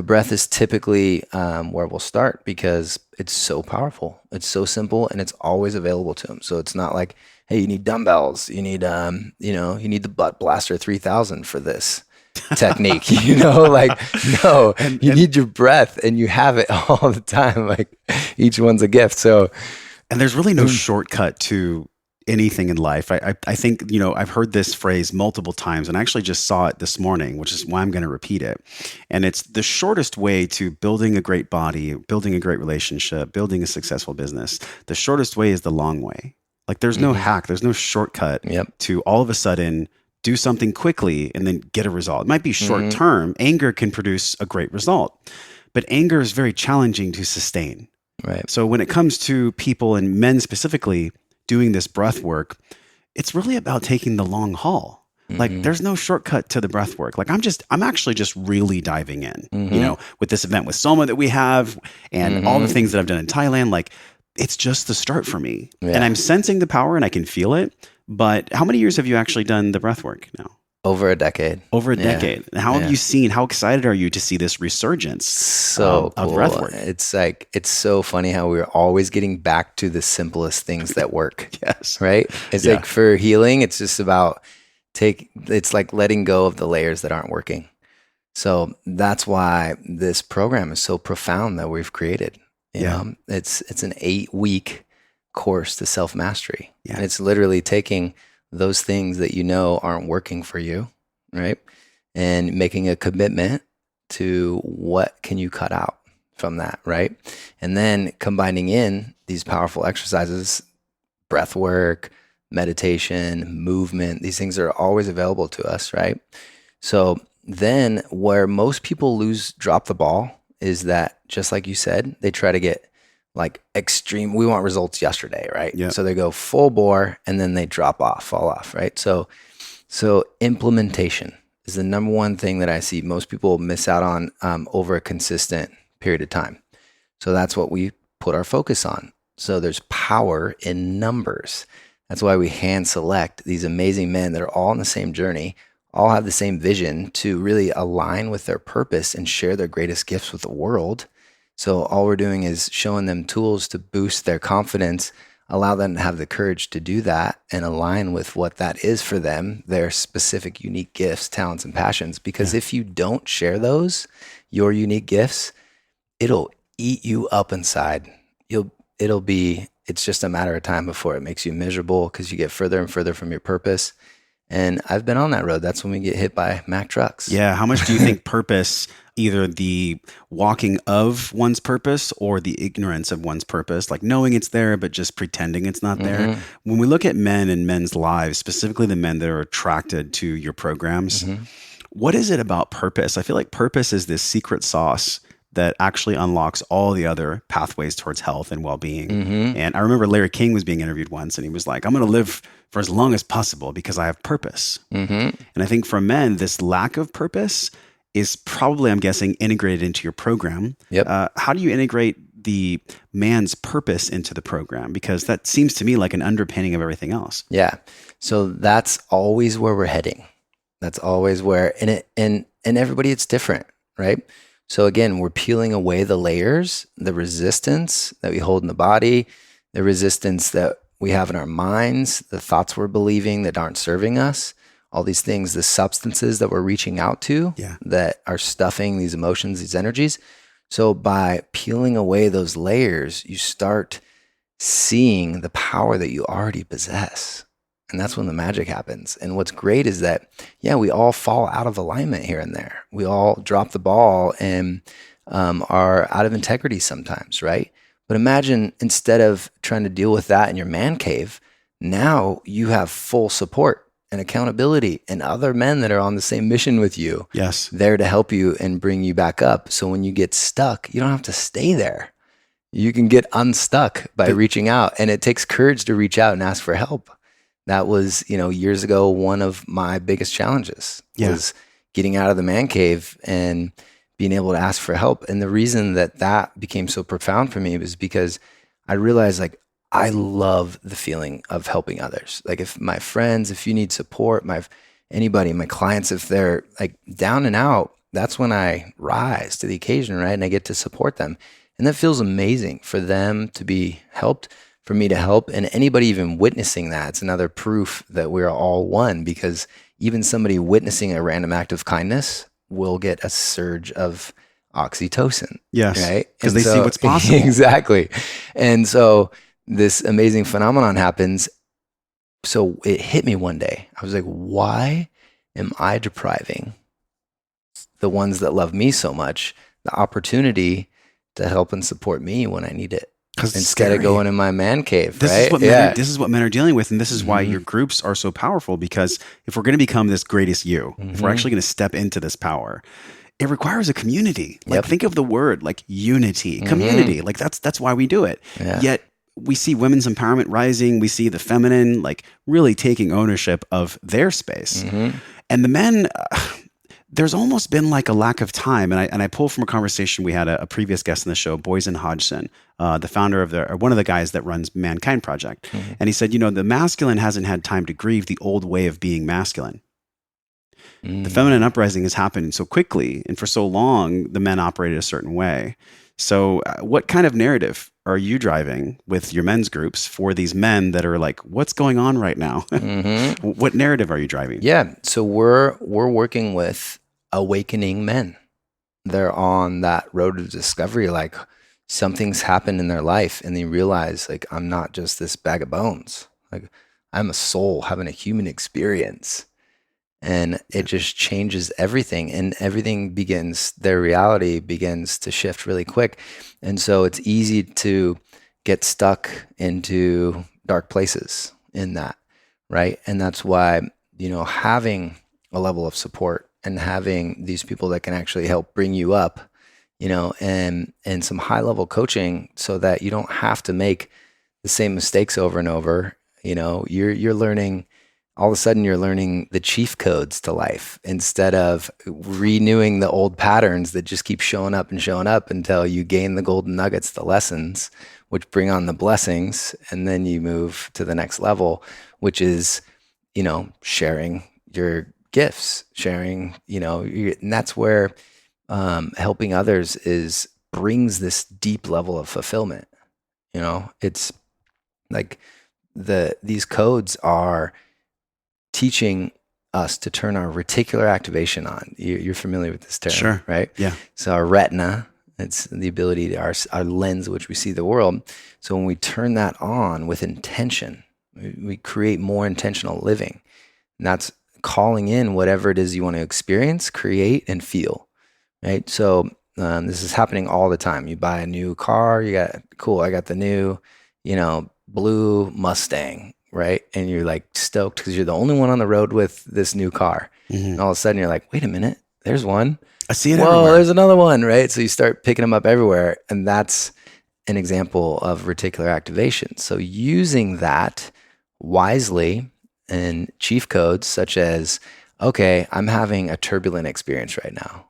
breath is typically where we'll start because it's so powerful. It's so simple and it's always available to them. So it's not like, hey, you need dumbbells. You need, you need the Butt Blaster 3000 for this technique, like, no, you need your breath and you have it all the time. Like each one's a gift. So, and there's really no shortcut to anything in life. I think, I've heard this phrase multiple times and I actually just saw it this morning, which is why I'm going to repeat it. And it's the shortest way to building a great body, building a great relationship, building a successful business. The shortest way is the long way. Like there's no hack, there's no shortcut to all of a sudden do something quickly and then get a result. It might be short term. Anger can produce a great result, but anger is very challenging to sustain. Right. So when it comes to people and men specifically doing this breath work, it's really about taking the long haul. Like there's no shortcut to the breath work. Like I'm actually just really diving in, with this event with Soma that we have and all the things that I've done in Thailand, like it's just the start for me. And I'm sensing the power and I can feel it. But how many years have you actually done the breath work now? Over a decade. Over a decade. How have you seen, how excited are you to see this resurgence so of cool. breathwork? It's so funny how we're always getting back to the simplest things that work. Yes. Right? It's like for healing, it's just about it's like letting go of the layers that aren't working. So that's why this program is so profound that we've created. You know, it's an 8-week course to self-mastery. And it's literally taking those things that you know aren't working for you, right? And making a commitment to what can you cut out from that, right? And then combining in these powerful exercises, breath work, meditation, movement, these things are always available to us, right? So then where most people drop the ball is that, just like you said, they try to get like extreme, we want results yesterday, right? Yeah. So they go full bore and then they fall off, right? So implementation is the number one thing that I see most people miss out on over a consistent period of time. So that's what we put our focus on. So there's power in numbers. That's why we hand select these amazing men that are all on the same journey, all have the same vision to really align with their purpose and share their greatest gifts with the world. So all we're doing is showing them tools to boost their confidence, allow them to have the courage to do that and align with what that is for them, their specific unique gifts, talents, and passions. Because if you don't share those, your unique gifts, it'll eat you up inside. It's just a matter of time before it makes you miserable because you get further and further from your purpose. And I've been on that road. That's when we get hit by Mack trucks. Yeah. How much do you think purpose, either the walking of one's purpose or the ignorance of one's purpose, like knowing it's there, but just pretending it's not there? When we look at men and men's lives, specifically the men that are attracted to your programs, what is it about purpose? I feel like purpose is this secret sauce that actually unlocks all the other pathways towards health and well-being. And I remember Larry King was being interviewed once and he was like, I'm going to live for as long as possible because I have purpose. And I think for men, this lack of purpose is probably, I'm guessing, integrated into your program. How do you integrate the man's purpose into the program? Because that seems to me like an underpinning of everything else. Yeah. So that's always where we're heading. That's always where, and everybody, it's different, right? So again, we're peeling away the layers, the resistance that we hold in the body, the resistance that we have in our minds, the thoughts we're believing that aren't serving us, all these things, the substances that we're reaching out to that are stuffing these emotions, these energies. So by peeling away those layers, you start seeing the power that you already possess. And that's when the magic happens. And what's great is that, we all fall out of alignment here and there. We all drop the ball and are out of integrity sometimes, right? But imagine instead of trying to deal with that in your man cave, now you have full support and accountability and other men that are on the same mission with you. There to help you and bring you back up. So when you get stuck, you don't have to stay there. You can get unstuck by reaching out. And it takes courage to reach out and ask for help. That was, years ago, one of my biggest challenges was getting out of the man cave and being able to ask for help. And the reason that became so profound for me was because I realized, like, I love the feeling of helping others. Like, if my friends, if you need support, anybody, my clients, if they're like down and out, that's when I rise to the occasion, right? And I get to support them. And that feels amazing for them to be helped, for me to help, and anybody even witnessing that. It's another proof that we're all one, because even somebody witnessing a random act of kindness will get a surge of oxytocin. Right? Because they see what's possible. Exactly. And so this amazing phenomenon happens. So it hit me one day. I was like, why am I depriving the ones that love me so much the opportunity to help and support me when I need it? Instead of going in my man cave, right? This is what men are dealing with. And this is why your groups are so powerful, because if we're going to become this greatest you, if we're actually going to step into this power, it requires a community. Like, think of the word like unity, community. Like that's why we do it. Yet we see women's empowerment rising. We see the feminine, like, really taking ownership of their space. And the men, there's almost been like a lack of time. And I pull from a conversation we had a previous guest on the show, Boysen Hodgson, the founder of one of the guys that runs Mankind Project. And he said, the masculine hasn't had time to grieve the old way of being masculine. The feminine uprising has happened so quickly, and for so long, the men operated a certain way. So what kind of narrative are you driving with your men's groups for these men that are like, what's going on right now? What narrative are you driving? Yeah. So we're working with awakening men. They're on that road to discovery, like something's happened in their life and they realize, like, I'm not just this bag of bones. Like, I'm a soul having a human experience. And it just changes everything, and everything their reality begins to shift really quick. And so it's easy to get stuck into dark places in that, right? And that's why, having a level of support and having these people that can actually help bring you up, and some high level coaching so that you don't have to make the same mistakes over and over. You're learning. All of a sudden you're learning the chief codes to life instead of renewing the old patterns that just keep showing up until you gain the golden nuggets, the lessons, which bring on the blessings. And then you move to the next level, which is, sharing your gifts, and that's where helping others brings this deep level of fulfillment. It's like these codes are teaching us to turn our reticular activation on. You're familiar with this term, sure, right? Yeah. So our retina, it's the ability to our lens, which we see the world. So when we turn that on with intention, we create more intentional living. And that's calling in whatever it is you want to experience, create, and feel, right? So this is happening all the time. You buy a new car, I got the new, blue Mustang, right? And you're like stoked because you're the only one on the road with this new car. And all of a sudden you're like, wait a minute, there's one. I see it everywhere. There's another one, right? So you start picking them up everywhere. And that's an example of reticular activation. So using that wisely and chief codes such as, okay, I'm having a turbulent experience right now.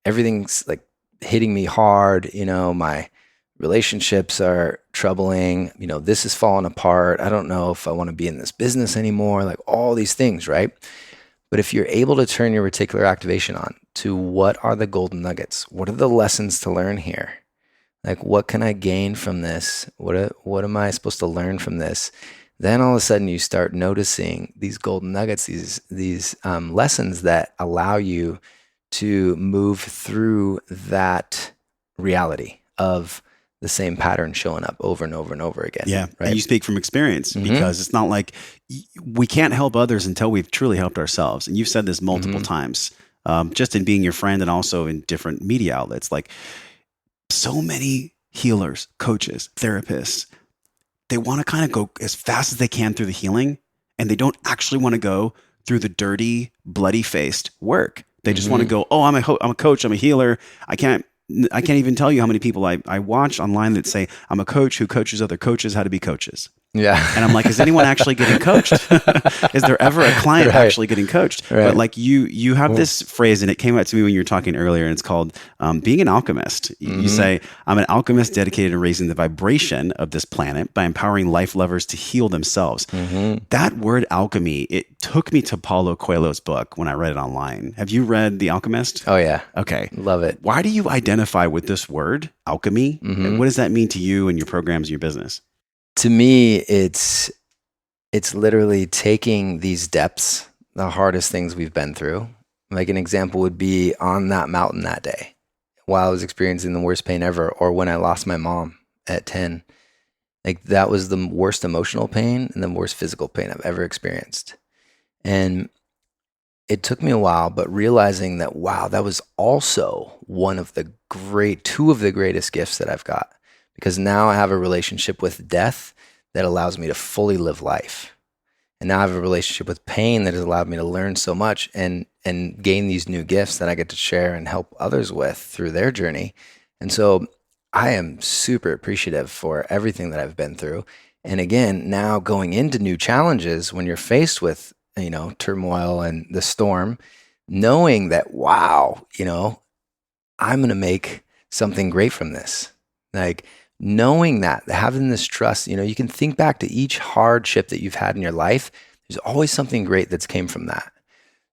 Everything's like hitting me hard. My relationships are troubling. This is falling apart. I don't know if I want to be in this business anymore. Like all these things, right? But if you're able to turn your reticular activation on to what are the golden nuggets? What are the lessons to learn here? Like, what can I gain from this? What am I supposed to learn from this? Then all of a sudden you start noticing these golden nuggets, these lessons that allow you to move through that reality of the same pattern showing up over and over and over again. Yeah. Right? And you speak from experience because it's not like we can't help others until we've truly helped ourselves. And you've said this multiple times, just in being your friend and also in different media outlets. Like so many healers, coaches, therapists, they want to kind of go as fast as they can through the healing, and they don't actually want to go through the dirty, bloody faced work. They just want to go, oh, I'm a coach, I'm a healer. I can't even tell you how many people I watch online that say, I'm a coach who coaches other coaches how to be coaches. Yeah. And I'm like, is anyone actually getting coached? Is there ever a client actually getting coached? Right. But like you have this phrase, and it came out to me when you were talking earlier, and it's called being an alchemist. You say, I'm an alchemist dedicated to raising the vibration of this planet by empowering life lovers to heal themselves. That word alchemy, it took me to Paulo Coelho's book when I read it online. Have you read The Alchemist? Oh, yeah. Okay. Love it. Why do you identify with this word, alchemy? And what does that mean to you and your programs and your business? To me, it's literally taking these depths, the hardest things we've been through. Like an example would be on that mountain that day while I was experiencing the worst pain ever, or when I lost my mom at 10. Like that was the worst emotional pain and the worst physical pain I've ever experienced. And it took me a while, but realizing that, wow, that was also two of the greatest gifts that I've got. Because now I have a relationship with death that allows me to fully live life. And now I have a relationship with pain that has allowed me to learn so much and gain these new gifts that I get to share and help others with through their journey. And so I am super appreciative for everything that I've been through. And again, now going into new challenges, when you're faced with, turmoil and the storm, knowing that, wow, I'm going to make something great from this. Like, knowing that, having this trust, you can think back to each hardship that you've had in your life. There's always something great that's came from that.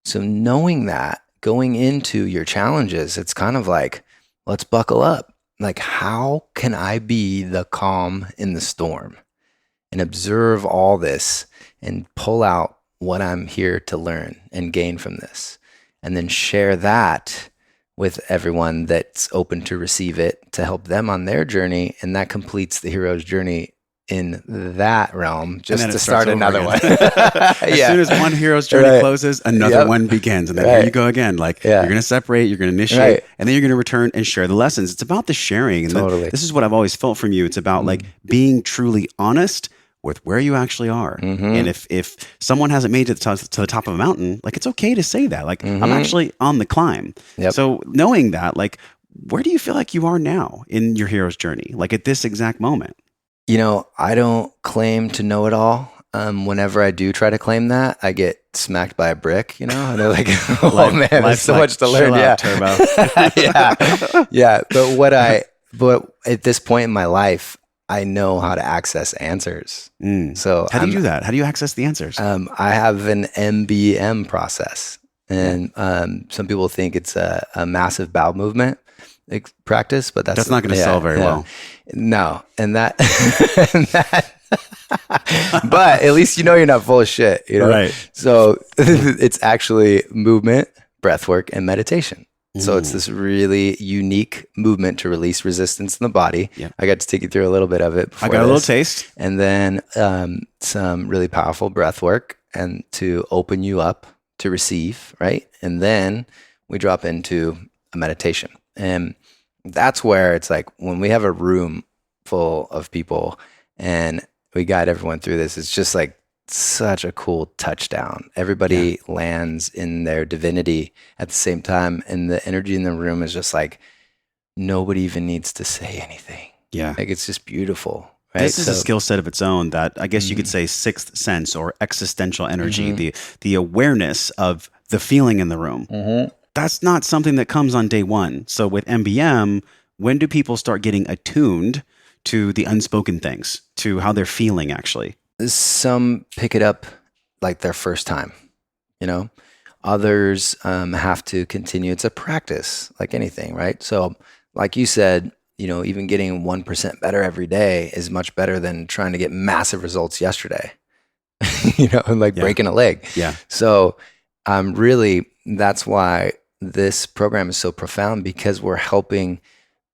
So knowing that going into your challenges, it's kind of like, let's buckle up. Like, how can I be the calm in the storm and observe all this and pull out what I'm here to learn and gain from this, and then share that with everyone that's open to receive it to help them on their journey. And that completes the hero's journey in that realm, just to start another one. As soon as one hero's journey closes, another one begins. And then here you go again. Like, you're going to separate, you're going to initiate, and then you're going to return and share the lessons. It's about the sharing. And this is what I've always felt from you. It's about like being truly honest with where you actually are. And if someone hasn't made it to the top of a mountain, like, it's okay to say that. Like, I'm actually on the climb. So knowing that, like, where do you feel like you are now in your hero's journey? Like, at this exact moment? You know, I don't claim to know it all. Whenever I do try to claim that, I get smacked by a brick, you know, and they're like, oh man, there's so much to learn. Yeah. Turbo. Yeah. But at this point in my life, I know how to access answers. So how do you do that? How do you access the answers? I have an MBM process, and some people think it's a massive bowel movement practice, but that's not going to sell very well. No, and that, but at least you know you're not full of shit, you know? Right. So it's actually movement, breath work, and meditation. So it's this really unique movement to release resistance in the body. I got to take you through a little bit of it. I got a little taste. And then some really powerful breath work and to open you up to receive, right? And then we drop into a meditation. And that's where it's like when we have a room full of people and we guide everyone through this, it's just like such a cool touchdown. Everybody lands in their divinity at the same time. And the energy in the room is just like, nobody even needs to say anything. Like, it's just beautiful. Right? This is a skill set of its own that I guess you could say sixth sense or existential energy, the awareness of the feeling in the room. That's not something that comes on day one. So with MBM, when do people start getting attuned to the unspoken things, to how they're feeling actually? Some pick it up like their first time, you know? Others have to continue. It's a practice like anything, right? So like you said, you know, even getting 1% better every day is much better than trying to get massive results yesterday, you know, and like breaking a leg. So really, that's why this program is so profound, because we're helping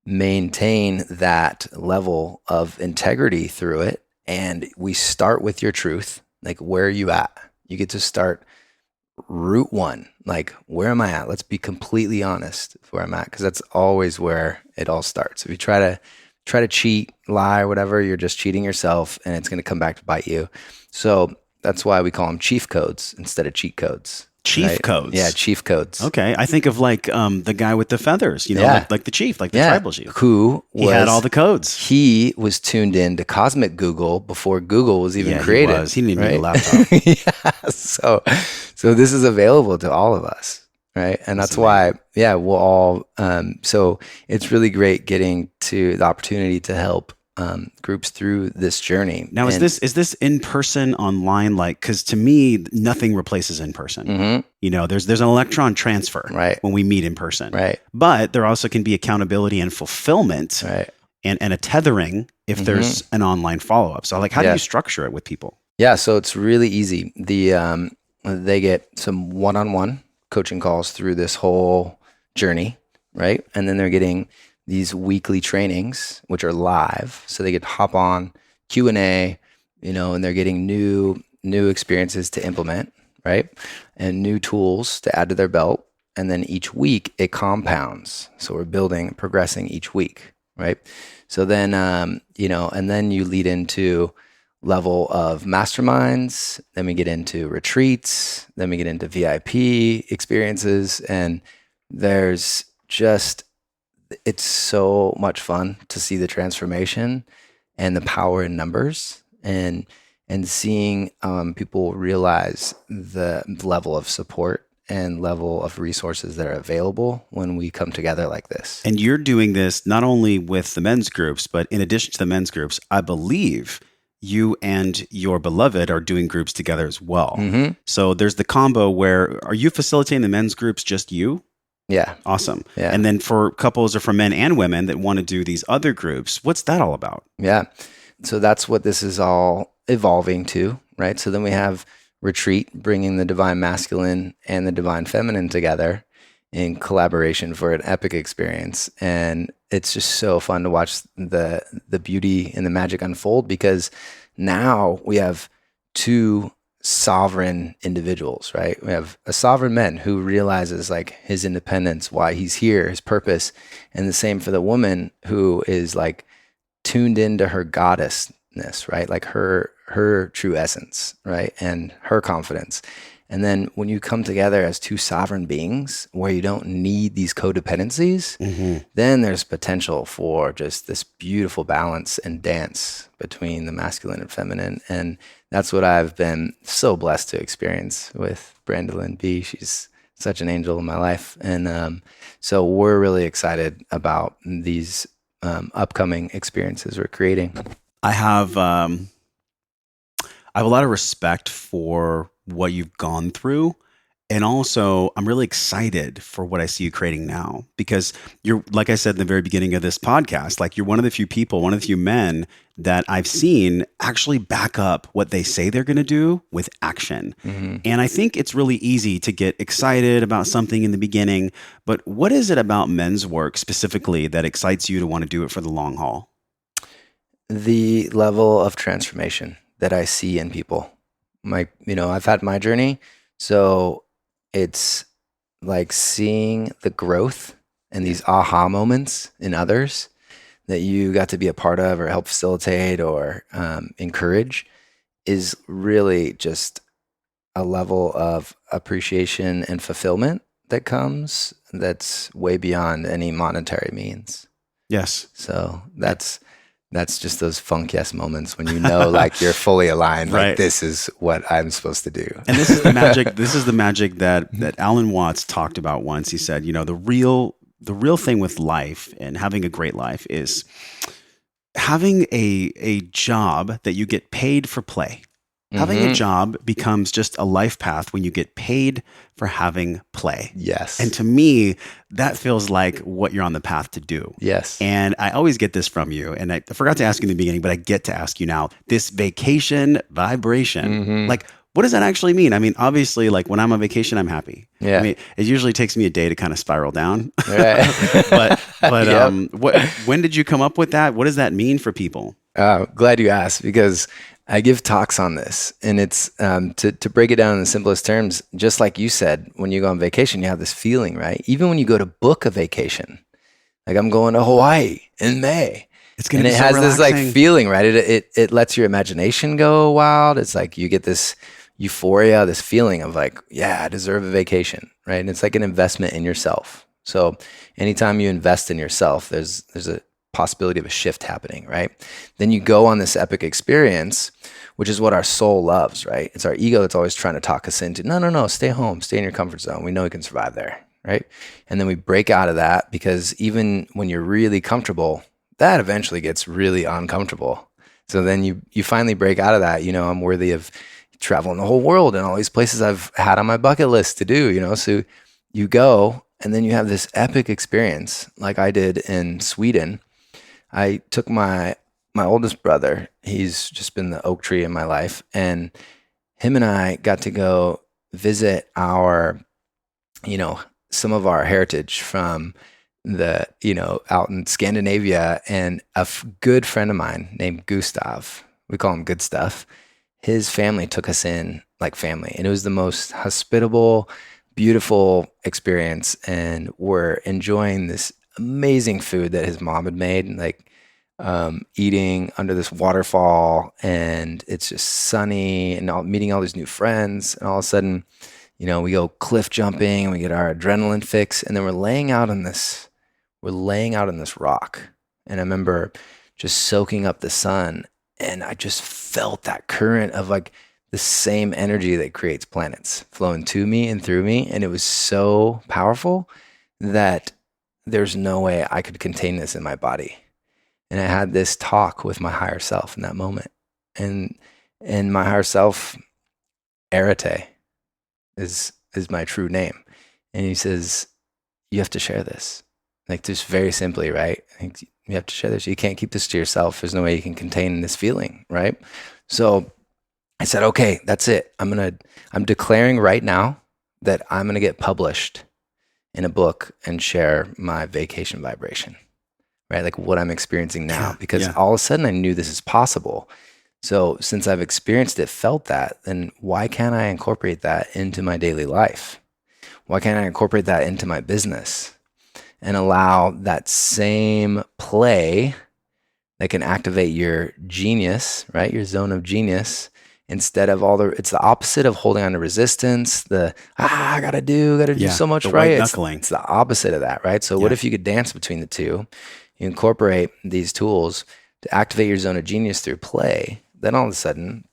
maintain that level of integrity through it. And we start with your truth. Like, where are you at? You get to start route one. Like, where am I at? Let's be completely honest with where I'm at, because that's always where it all starts. If you try to cheat, lie, or whatever, you're just cheating yourself, and it's going to come back to bite you. So that's why we call them chief codes instead of cheat codes. Chief codes. Yeah, chief codes. Okay. I think of like the guy with the feathers, you know, like the chief, like the tribal chief. He had all the codes. He was tuned in to cosmic Google before Google was even created. He didn't even need a laptop. So this is available to all of us, right? And that's why, we'll all, so it's really great getting to the opportunity to help groups through this journey. Now, is this in person, online? Like, because to me, nothing replaces in person. You know, there's an electron transfer when we meet in person. But there also can be accountability and fulfillment and a tethering if there's an online follow up. So, like, how do you structure it with people? Yeah, so it's really easy. They get some one-on-one coaching calls through this whole journey, right? And then they're getting these weekly trainings, which are live. So they get to hop on Q&A, you know, and they're getting new experiences to implement, right? And new tools to add to their belt. And then each week it compounds. So we're building, progressing each week, right? So then, you know, and then you lead into level of masterminds. Then we get into retreats. Then we get into VIP experiences. And there's just, it's so much fun to see the transformation and the power in numbers, and seeing people realize the level of support and level of resources that are available when we come together like this. And you're doing this not only with the men's groups, but in addition to the men's groups, I believe you and your beloved are doing groups together as well. Mm-hmm. So there's the combo where, are you facilitating the men's groups, just you? Yeah. Awesome. Yeah. And then for couples or for men and women that want to do these other groups, what's that all about? Yeah. So that's what this is all evolving to, right? So then we have retreat, bringing the divine masculine and the divine feminine together in collaboration for an epic experience. And it's just so fun to watch the beauty and the magic unfold, because now we have two sovereign individuals, right? We have a sovereign man who realizes like his independence, why he's here, his purpose, and the same for the woman who is like tuned into her goddessness, right? Like her true essence, right? And her confidence. And then when you come together as two sovereign beings where you don't need these codependencies, then there's potential for just this beautiful balance and dance between the masculine and feminine. And that's what I've been so blessed to experience with Brandolyn B. She's such an angel in my life. And so we're really excited about these upcoming experiences we're creating. I have a lot of respect for what you've gone through. And also, I'm really excited for what I see you creating now, because you're, like I said in the very beginning of this podcast, like you're one of the few people, one of the few men that I've seen actually back up what they say they're going to do with action. And I think it's really easy to get excited about something in the beginning, but what is it about men's work specifically that excites you to want to do it for the long haul? The level of transformation that I see in people. I've had my journey, so it's like seeing the growth and these aha moments in others that you got to be a part of or help facilitate or encourage is really just a level of appreciation and fulfillment that comes that's way beyond any monetary means. Yes. So that's just those funk yes moments when you know, like you're fully aligned. Right. Like this is what I'm supposed to do. And this is the magic. This is the magic that Alan Watts talked about once. He said, the real thing with life and having a great life is having a job that you get paid for play. Having a job becomes just a life path when you get paid for having play. Yes. And to me, that feels like what you're on the path to do. Yes. And I always get this from you. And I forgot to ask you in the beginning, but I get to ask you now, this vacation vibration, like, what does that actually mean? I mean, obviously, like when I'm on vacation, I'm happy. Yeah. I mean, it usually takes me a day to kind of spiral down. Right. but Yep. When did you come up with that? What does that mean for people? Glad you asked, because I give talks on this, and it's to break it down in the simplest terms. Just like you said, when you go on vacation, you have this feeling, right? Even when you go to book a vacation, like I'm going to Hawaii in May. It's gonna be it so has relaxing. this like feeling, right? It lets your imagination go wild. It's like you get this euphoria, this feeling of like, yeah, I deserve a vacation, right? And it's like an investment in yourself. So anytime you invest in yourself, there's a possibility of a shift happening, right? Then you go on this epic experience, which is what our soul loves, right? It's our ego that's always trying to talk us into, no, stay home, stay in your comfort zone. We know we can survive there, right? And then we break out of that, because even when you're really comfortable, that eventually gets really uncomfortable. So then you finally break out of that. I'm worthy of traveling the whole world and all these places I've had on my bucket list to do, so you go and then you have this epic experience like I did in Sweden. I took my oldest brother. He's just been the oak tree in my life. And him and I got to go visit some of our heritage from out in Scandinavia. And a good friend of mine named Gustav, we call him Good Stuff, his family took us in like family. And it was the most hospitable, beautiful experience. And we're enjoying this amazing food that his mom had made, like eating under this waterfall, and it's just sunny, and meeting all these new friends. And all of a sudden, we go cliff jumping and we get our adrenaline fix, and then we're laying out on this rock. And I remember just soaking up the sun, and I just felt that current of like the same energy that creates planets flowing to me and through me. And it was so powerful that there's no way I could contain this in my body. And I had this talk with my higher self in that moment. And my higher self, Arete, is my true name. And he says, you have to share this. Like, just very simply, right? You have to share this. You can't keep this to yourself. There's no way you can contain this feeling, right? So I said, okay, that's it. I'm declaring right now that I'm going to get published in a book and share my vacation vibration, right? Like what I'm experiencing now, because all of a sudden I knew this is possible. So since I've experienced it, felt that, then why can't I incorporate that into my daily life? Why can't I incorporate that into my business and allow that same play that can activate your genius, right? Your zone of genius, instead of it's the opposite of holding on to resistance, I gotta do so much, right? It's the opposite of that, right? So what if you could dance between the two? You incorporate these tools to activate your zone of genius through play. Then all of a sudden,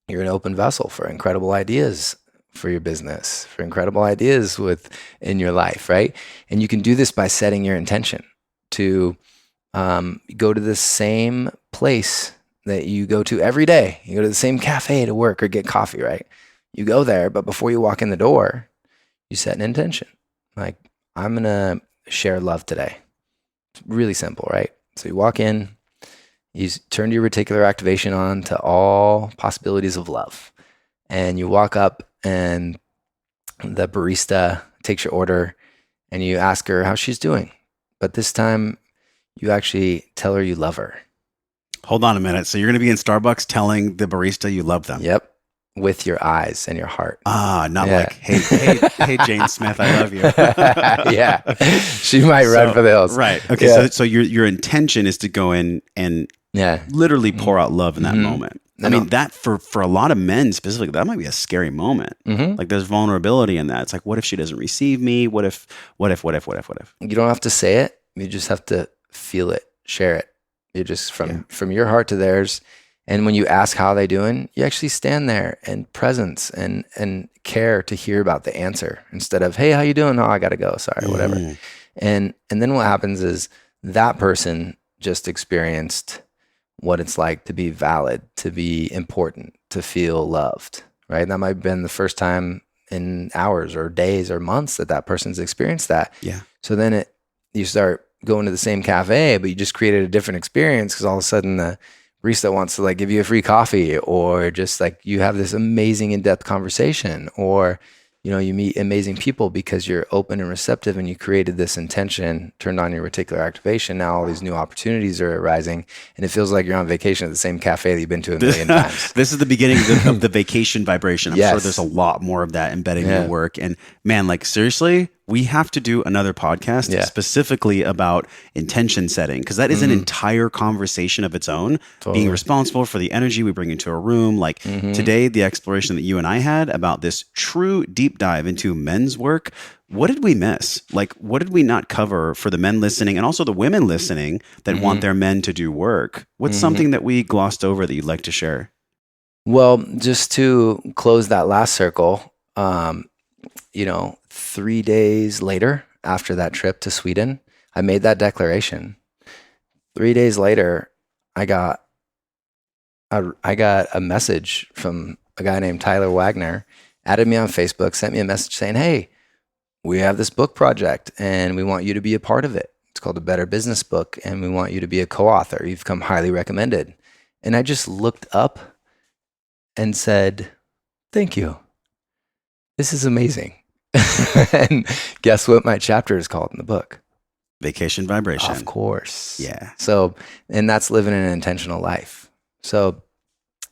you're an open vessel for incredible ideas for your business, for incredible ideas in your life, right? And you can do this by setting your intention to go to the same place that you go to every day. You go to the same cafe to work or get coffee, right? You go there, but before you walk in the door, you set an intention. Like, I'm going to share love today. It's really simple, right? So you walk in, you turn your reticular activation on to all possibilities of love. And you walk up and the barista takes your order and you ask her how she's doing. But this time you actually tell her you love her. Hold on a minute. So you're going to be in Starbucks telling the barista you love them? Yep. With your eyes and your heart. Not like, hey, Jane Smith, I love you. Yeah. She might run for the hills. Right. Okay. Yeah. So your intention is to go in and literally pour out love in that moment. I mean, that for a lot of men specifically, that might be a scary moment. Like, there's vulnerability in that. It's like, what if she doesn't receive me? What if? You don't have to say it. You just have to feel it, share it. You just from your heart to theirs. And when you ask how they doing, you actually stand there in presence and care to hear about the answer instead of, hey, how you doing? Oh, I got to go. Sorry, whatever. And then what happens is that person just experienced what it's like to be valid, to be important, to feel loved, right? That might have been the first time in hours or days or months that person's experienced that. Yeah. So then you start going to the same cafe, but you just created a different experience because all of a sudden the barista wants to like give you a free coffee, or just like you have this amazing in-depth conversation, or you meet amazing people because you're open and receptive and you created this intention, turned on your reticular activation. Now all these new opportunities are arising and it feels like you're on vacation at the same cafe that you've been to a million times. This is the beginning of the vacation vibration. I'm sure there's a lot more of that embedded in your work. And man, like, seriously, we have to do another podcast specifically about intention setting, because that is an entire conversation of its own. Totally. Being responsible for the energy we bring into a room. Like today, the exploration that you and I had about this true deep dive into men's work. What did we miss? Like, what did we not cover for the men listening and also the women listening that want their men to do work? What's something that we glossed over that you'd like to share? Well, just to close that last circle, 3 days later, after that trip to Sweden, I made that declaration. 3 days later, I got a message from a guy named Tyler Wagner, added me on Facebook, sent me a message saying, hey, we have this book project and we want you to be a part of it. It's called A Better Business Book, and we want you to be a co-author. You've come highly recommended. And I just looked up and said, thank you. This is amazing. And guess what my chapter is called in the book? Vacation Vibration. Of course. Yeah. So, and that's living an intentional life. So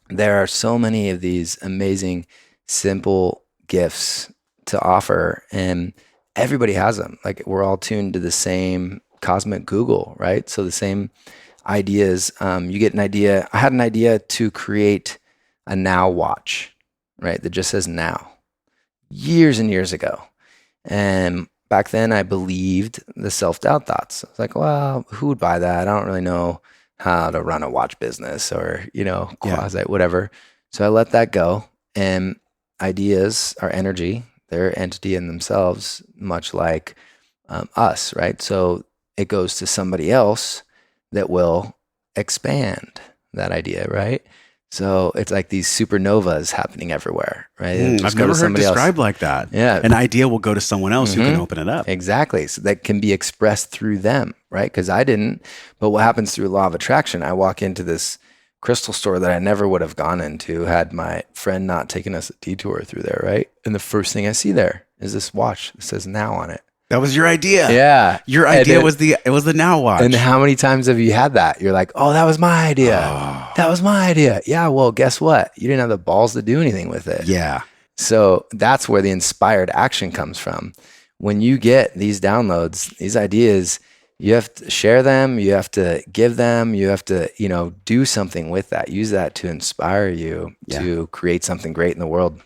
there are so many of these amazing, simple gifts to offer, and everybody has them. Like, we're all tuned to the same cosmic Google, right? So the same ideas, you get an idea. I had an idea to create a now watch, right? That just says now. Years and years ago. And back then I believed the self-doubt thoughts. I was like, well, who would buy that? I don't really know how to run a watch business or, whatever. So I let that go. And ideas are energy. They're entity in themselves, much like us, right? So it goes to somebody else that will expand that idea, right? So it's like these supernovas happening everywhere, right? I've never heard described like that. Yeah. An idea will go to someone else who can open it up. Exactly. So that can be expressed through them, right? Because I didn't. But what happens through law of attraction, I walk into this crystal store that I never would have gone into had my friend not taken us a detour through there, right? And the first thing I see there is this watch that says now on it. That was your idea. Yeah. Your idea was the now watch. And how many times have you had that? You're like, oh, that was my idea. Oh. That was my idea. Yeah, well, guess what? You didn't have the balls to do anything with it. Yeah. So that's where the inspired action comes from. When you get these downloads, these ideas, you have to share them, you have to give them, you have to, do something with that. Use that to inspire you to create something great in the world.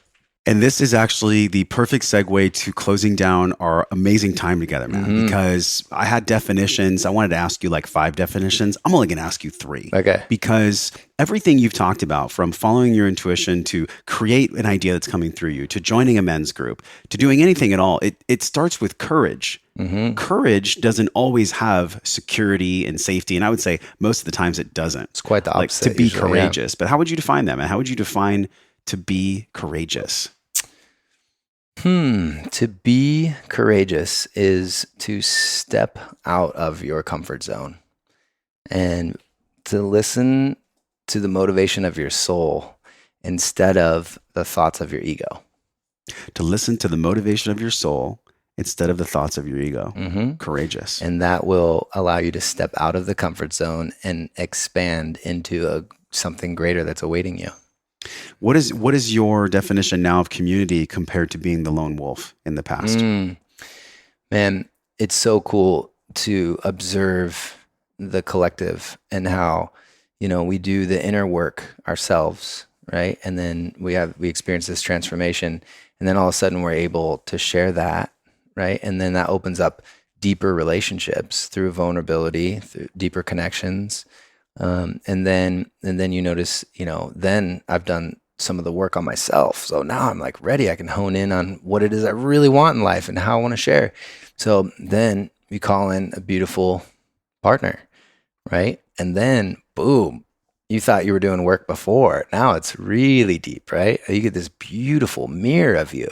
And this is actually the perfect segue to closing down our amazing time together, man, because I had definitions. I wanted to ask you like 5 definitions. I'm only going to ask you 3. Okay. Because everything you've talked about, from following your intuition to create an idea that's coming through you, to joining a men's group, to doing anything at all, it starts with courage. Courage doesn't always have security and safety. And I would say most of the times it doesn't. It's quite the opposite. Like to be courageous. But how would you define that, man? How would you define to be courageous? To be courageous is to step out of your comfort zone and to listen to the motivation of your soul instead of the thoughts of your ego. To listen to the motivation of your soul instead of the thoughts of your ego. Courageous. And that will allow you to step out of the comfort zone and expand into something greater that's awaiting you. What is your definition now of community compared to being the lone wolf in the past? Man, it's so cool to observe the collective and how, we do the inner work ourselves, right? And then we experience this transformation, and then all of a sudden we're able to share that, right? And then that opens up deeper relationships through vulnerability, through deeper connections. And then you notice, then I've done some of the work on myself. So now I'm like ready. I can hone in on what it is I really want in life and how I want to share. So then you call in a beautiful partner, right? And then boom, you thought you were doing work before. Now it's really deep, right? You get this beautiful mirror of you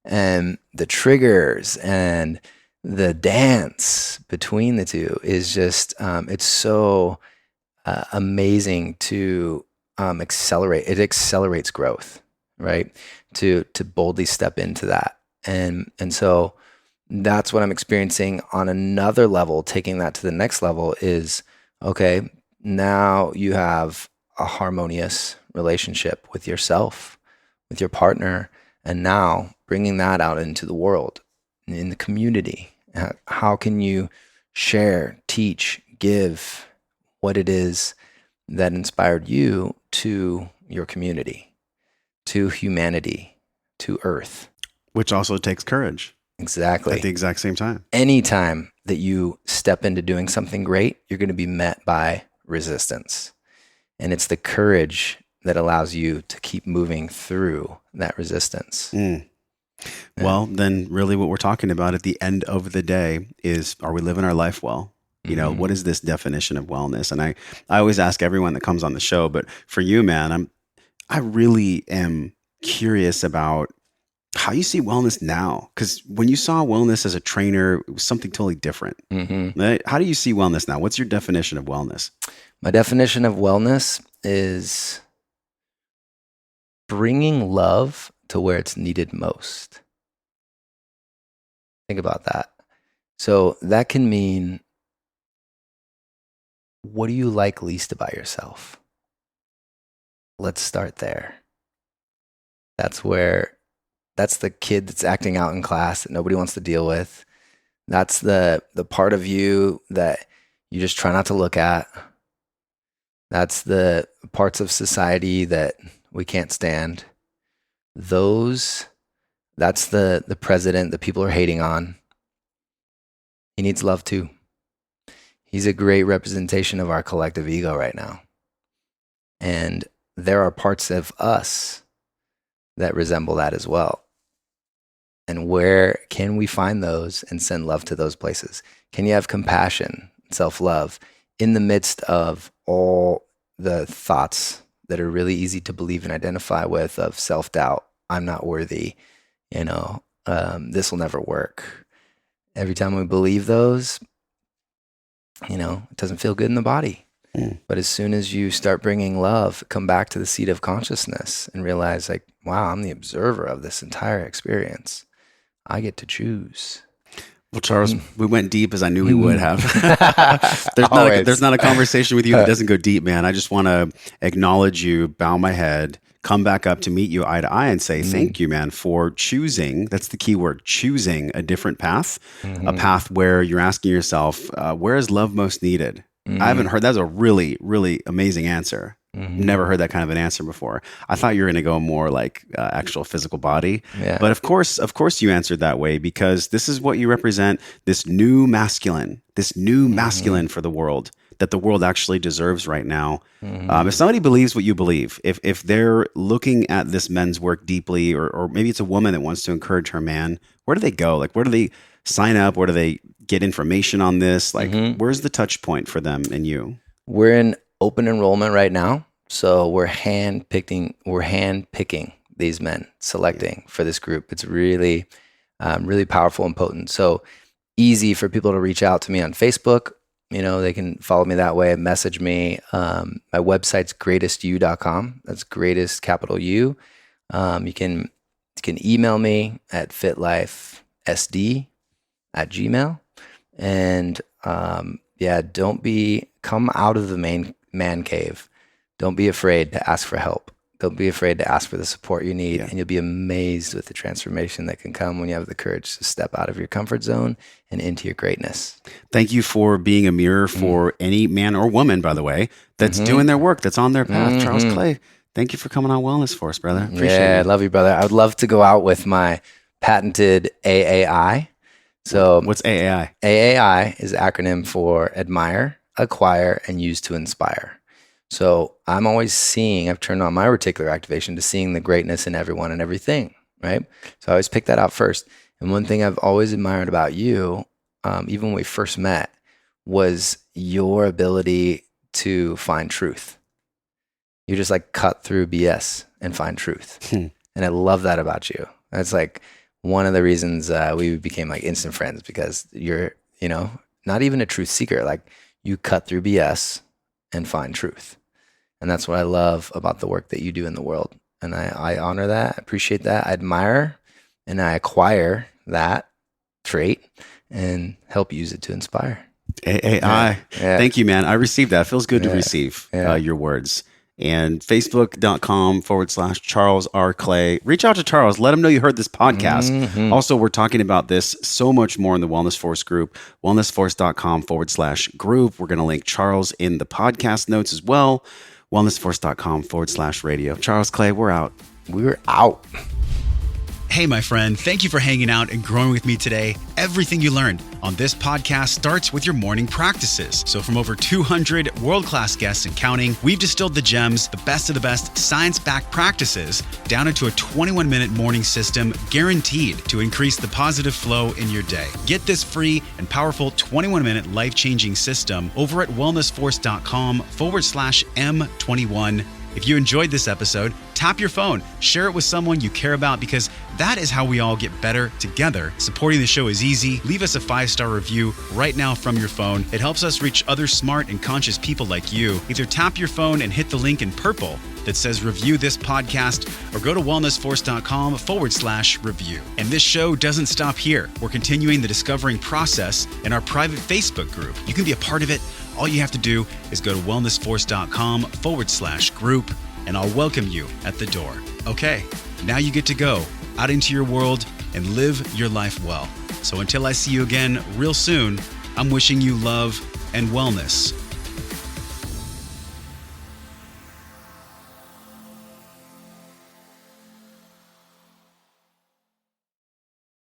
and the triggers and the dance between the two is just, it's so amazing to accelerate. It accelerates growth, right? To boldly step into that, and so that's what I'm experiencing on another level. Taking that to the next level is okay. Now you have a harmonious relationship with yourself, with your partner, and now bringing that out into the world, in the community. How can you share, teach, give what it is that inspired you to your community, to humanity, to Earth? Which also takes courage. Exactly. At the exact same time. Anytime that you step into doing something great, you're going to be met by resistance. And it's the courage that allows you to keep moving through that resistance. Well, then really what we're talking about at the end of the day is, are we living our life well? What is this definition of wellness? And I always ask everyone that comes on the show, but for you, man, I really am curious about how you see wellness now. Because when you saw wellness as a trainer, it was something totally different. Right? How do you see wellness now? What's your definition of wellness? My definition of wellness is bringing love to where it's needed most. Think about that. So that can mean, what do you like least about yourself? Let's start there. That's the kid that's acting out in class that nobody wants to deal with. That's the part of you that you just try not to look at. That's the parts of society that we can't stand. That's the president that people are hating on. He needs love too. He's a great representation of our collective ego right now. And there are parts of us that resemble that as well. And where can we find those and send love to those places? Can you have compassion, self-love in the midst of all the thoughts that are really easy to believe and identify with, of self-doubt. I'm not worthy, this will never work. Every time we believe those, it doesn't feel good in the body. But as soon as you start bringing love, come back to the seat of consciousness and realize, like, wow, I'm the observer of this entire experience. I get to choose. Well, Charles, we went deep as I knew we would have. There's not a conversation with you that doesn't go deep, man. I just want to acknowledge you, bow my head, come back up to meet you eye to eye and say, thank you, man, for choosing, that's the key word, choosing a different path, a path where you're asking yourself, where is love most needed? I haven't heard, that's a really, really amazing answer. Never heard that kind of an answer before. I thought you were going to go more like actual physical body. Yeah. But of course you answered that way, because this is what you represent, this new masculine for the world, that the world actually deserves right now. If somebody believes what you believe, if they're looking at this men's work deeply, or maybe it's a woman that wants to encourage her man, where do they go? Like, where do they sign up? Where do they get information on this? Like, where's the touch point for them and you? We're in open enrollment right now. So we're hand picking these men, selecting for this group. It's really, really powerful and potent. So easy for people to reach out to me on Facebook. They can follow me that way, message me. My website's greatestyou.com. That's greatest, capital U. You can email me at fitlifesd@gmail. And come out of the man cave. Don't be afraid to ask for help. Don't be afraid to ask for the support you need. And you'll be amazed with the transformation that can come when you have the courage to step out of your comfort zone and into your greatness. Thank you for being a mirror for any man or woman, by the way, that's doing their work, that's on their path. Charles Clay, thank you for coming on Wellness Force, brother. Appreciate it. I love you, brother. I would love to go out with my patented AAI. So what's AAI? AAI is an acronym for admire, acquire, and use to inspire. So I'm always I've turned on my reticular activation to seeing the greatness in everyone and everything, right? So I always pick that out first. And one thing I've always admired about you, even when we first met, was your ability to find truth. You just like cut through BS and find truth. And I love that about you. That's like one of the reasons we became like instant friends, because you're, not even a truth seeker. Like, you cut through BS and find truth. And that's what I love about the work that you do in the world. And I honor that, I appreciate that, I admire, and I acquire that trait and help use it to inspire. AAI. Thank you, man. I received that. It feels good to receive your words. And Facebook.com/Charles R. Clay. Reach out to Charles. Let him know you heard this podcast. Also, we're talking about this so much more in the Wellness Force group. Wellnessforce.com/group. We're going to link Charles in the podcast notes as well. Wellnessforce.com/radio. Charles Clay, we're out. We're out. Hey, my friend, thank you for hanging out and growing with me today. Everything you learned on this podcast starts with your morning practices. So from over 200 world-class guests and counting, we've distilled the gems, the best of the best science-backed practices, down into a 21-minute morning system guaranteed to increase the positive flow in your day. Get this free and powerful 21-minute life-changing system over at wellnessforce.com/M21. If you enjoyed this episode, tap your phone, share it with someone you care about, because that is how we all get better together. Supporting the show is easy. Leave us a 5-star review right now from your phone. It helps us reach other smart and conscious people like you. Either tap your phone and hit the link in purple that says review this podcast, or go to wellnessforce.com/review. And this show doesn't stop here. We're continuing the discovering process in our private Facebook group. You can be a part of it. All you have to do is go to wellnessforce.com/group, and I'll welcome you at the door. Okay, now you get to go out into your world and live your life well. So until I see you again real soon, I'm wishing you love and wellness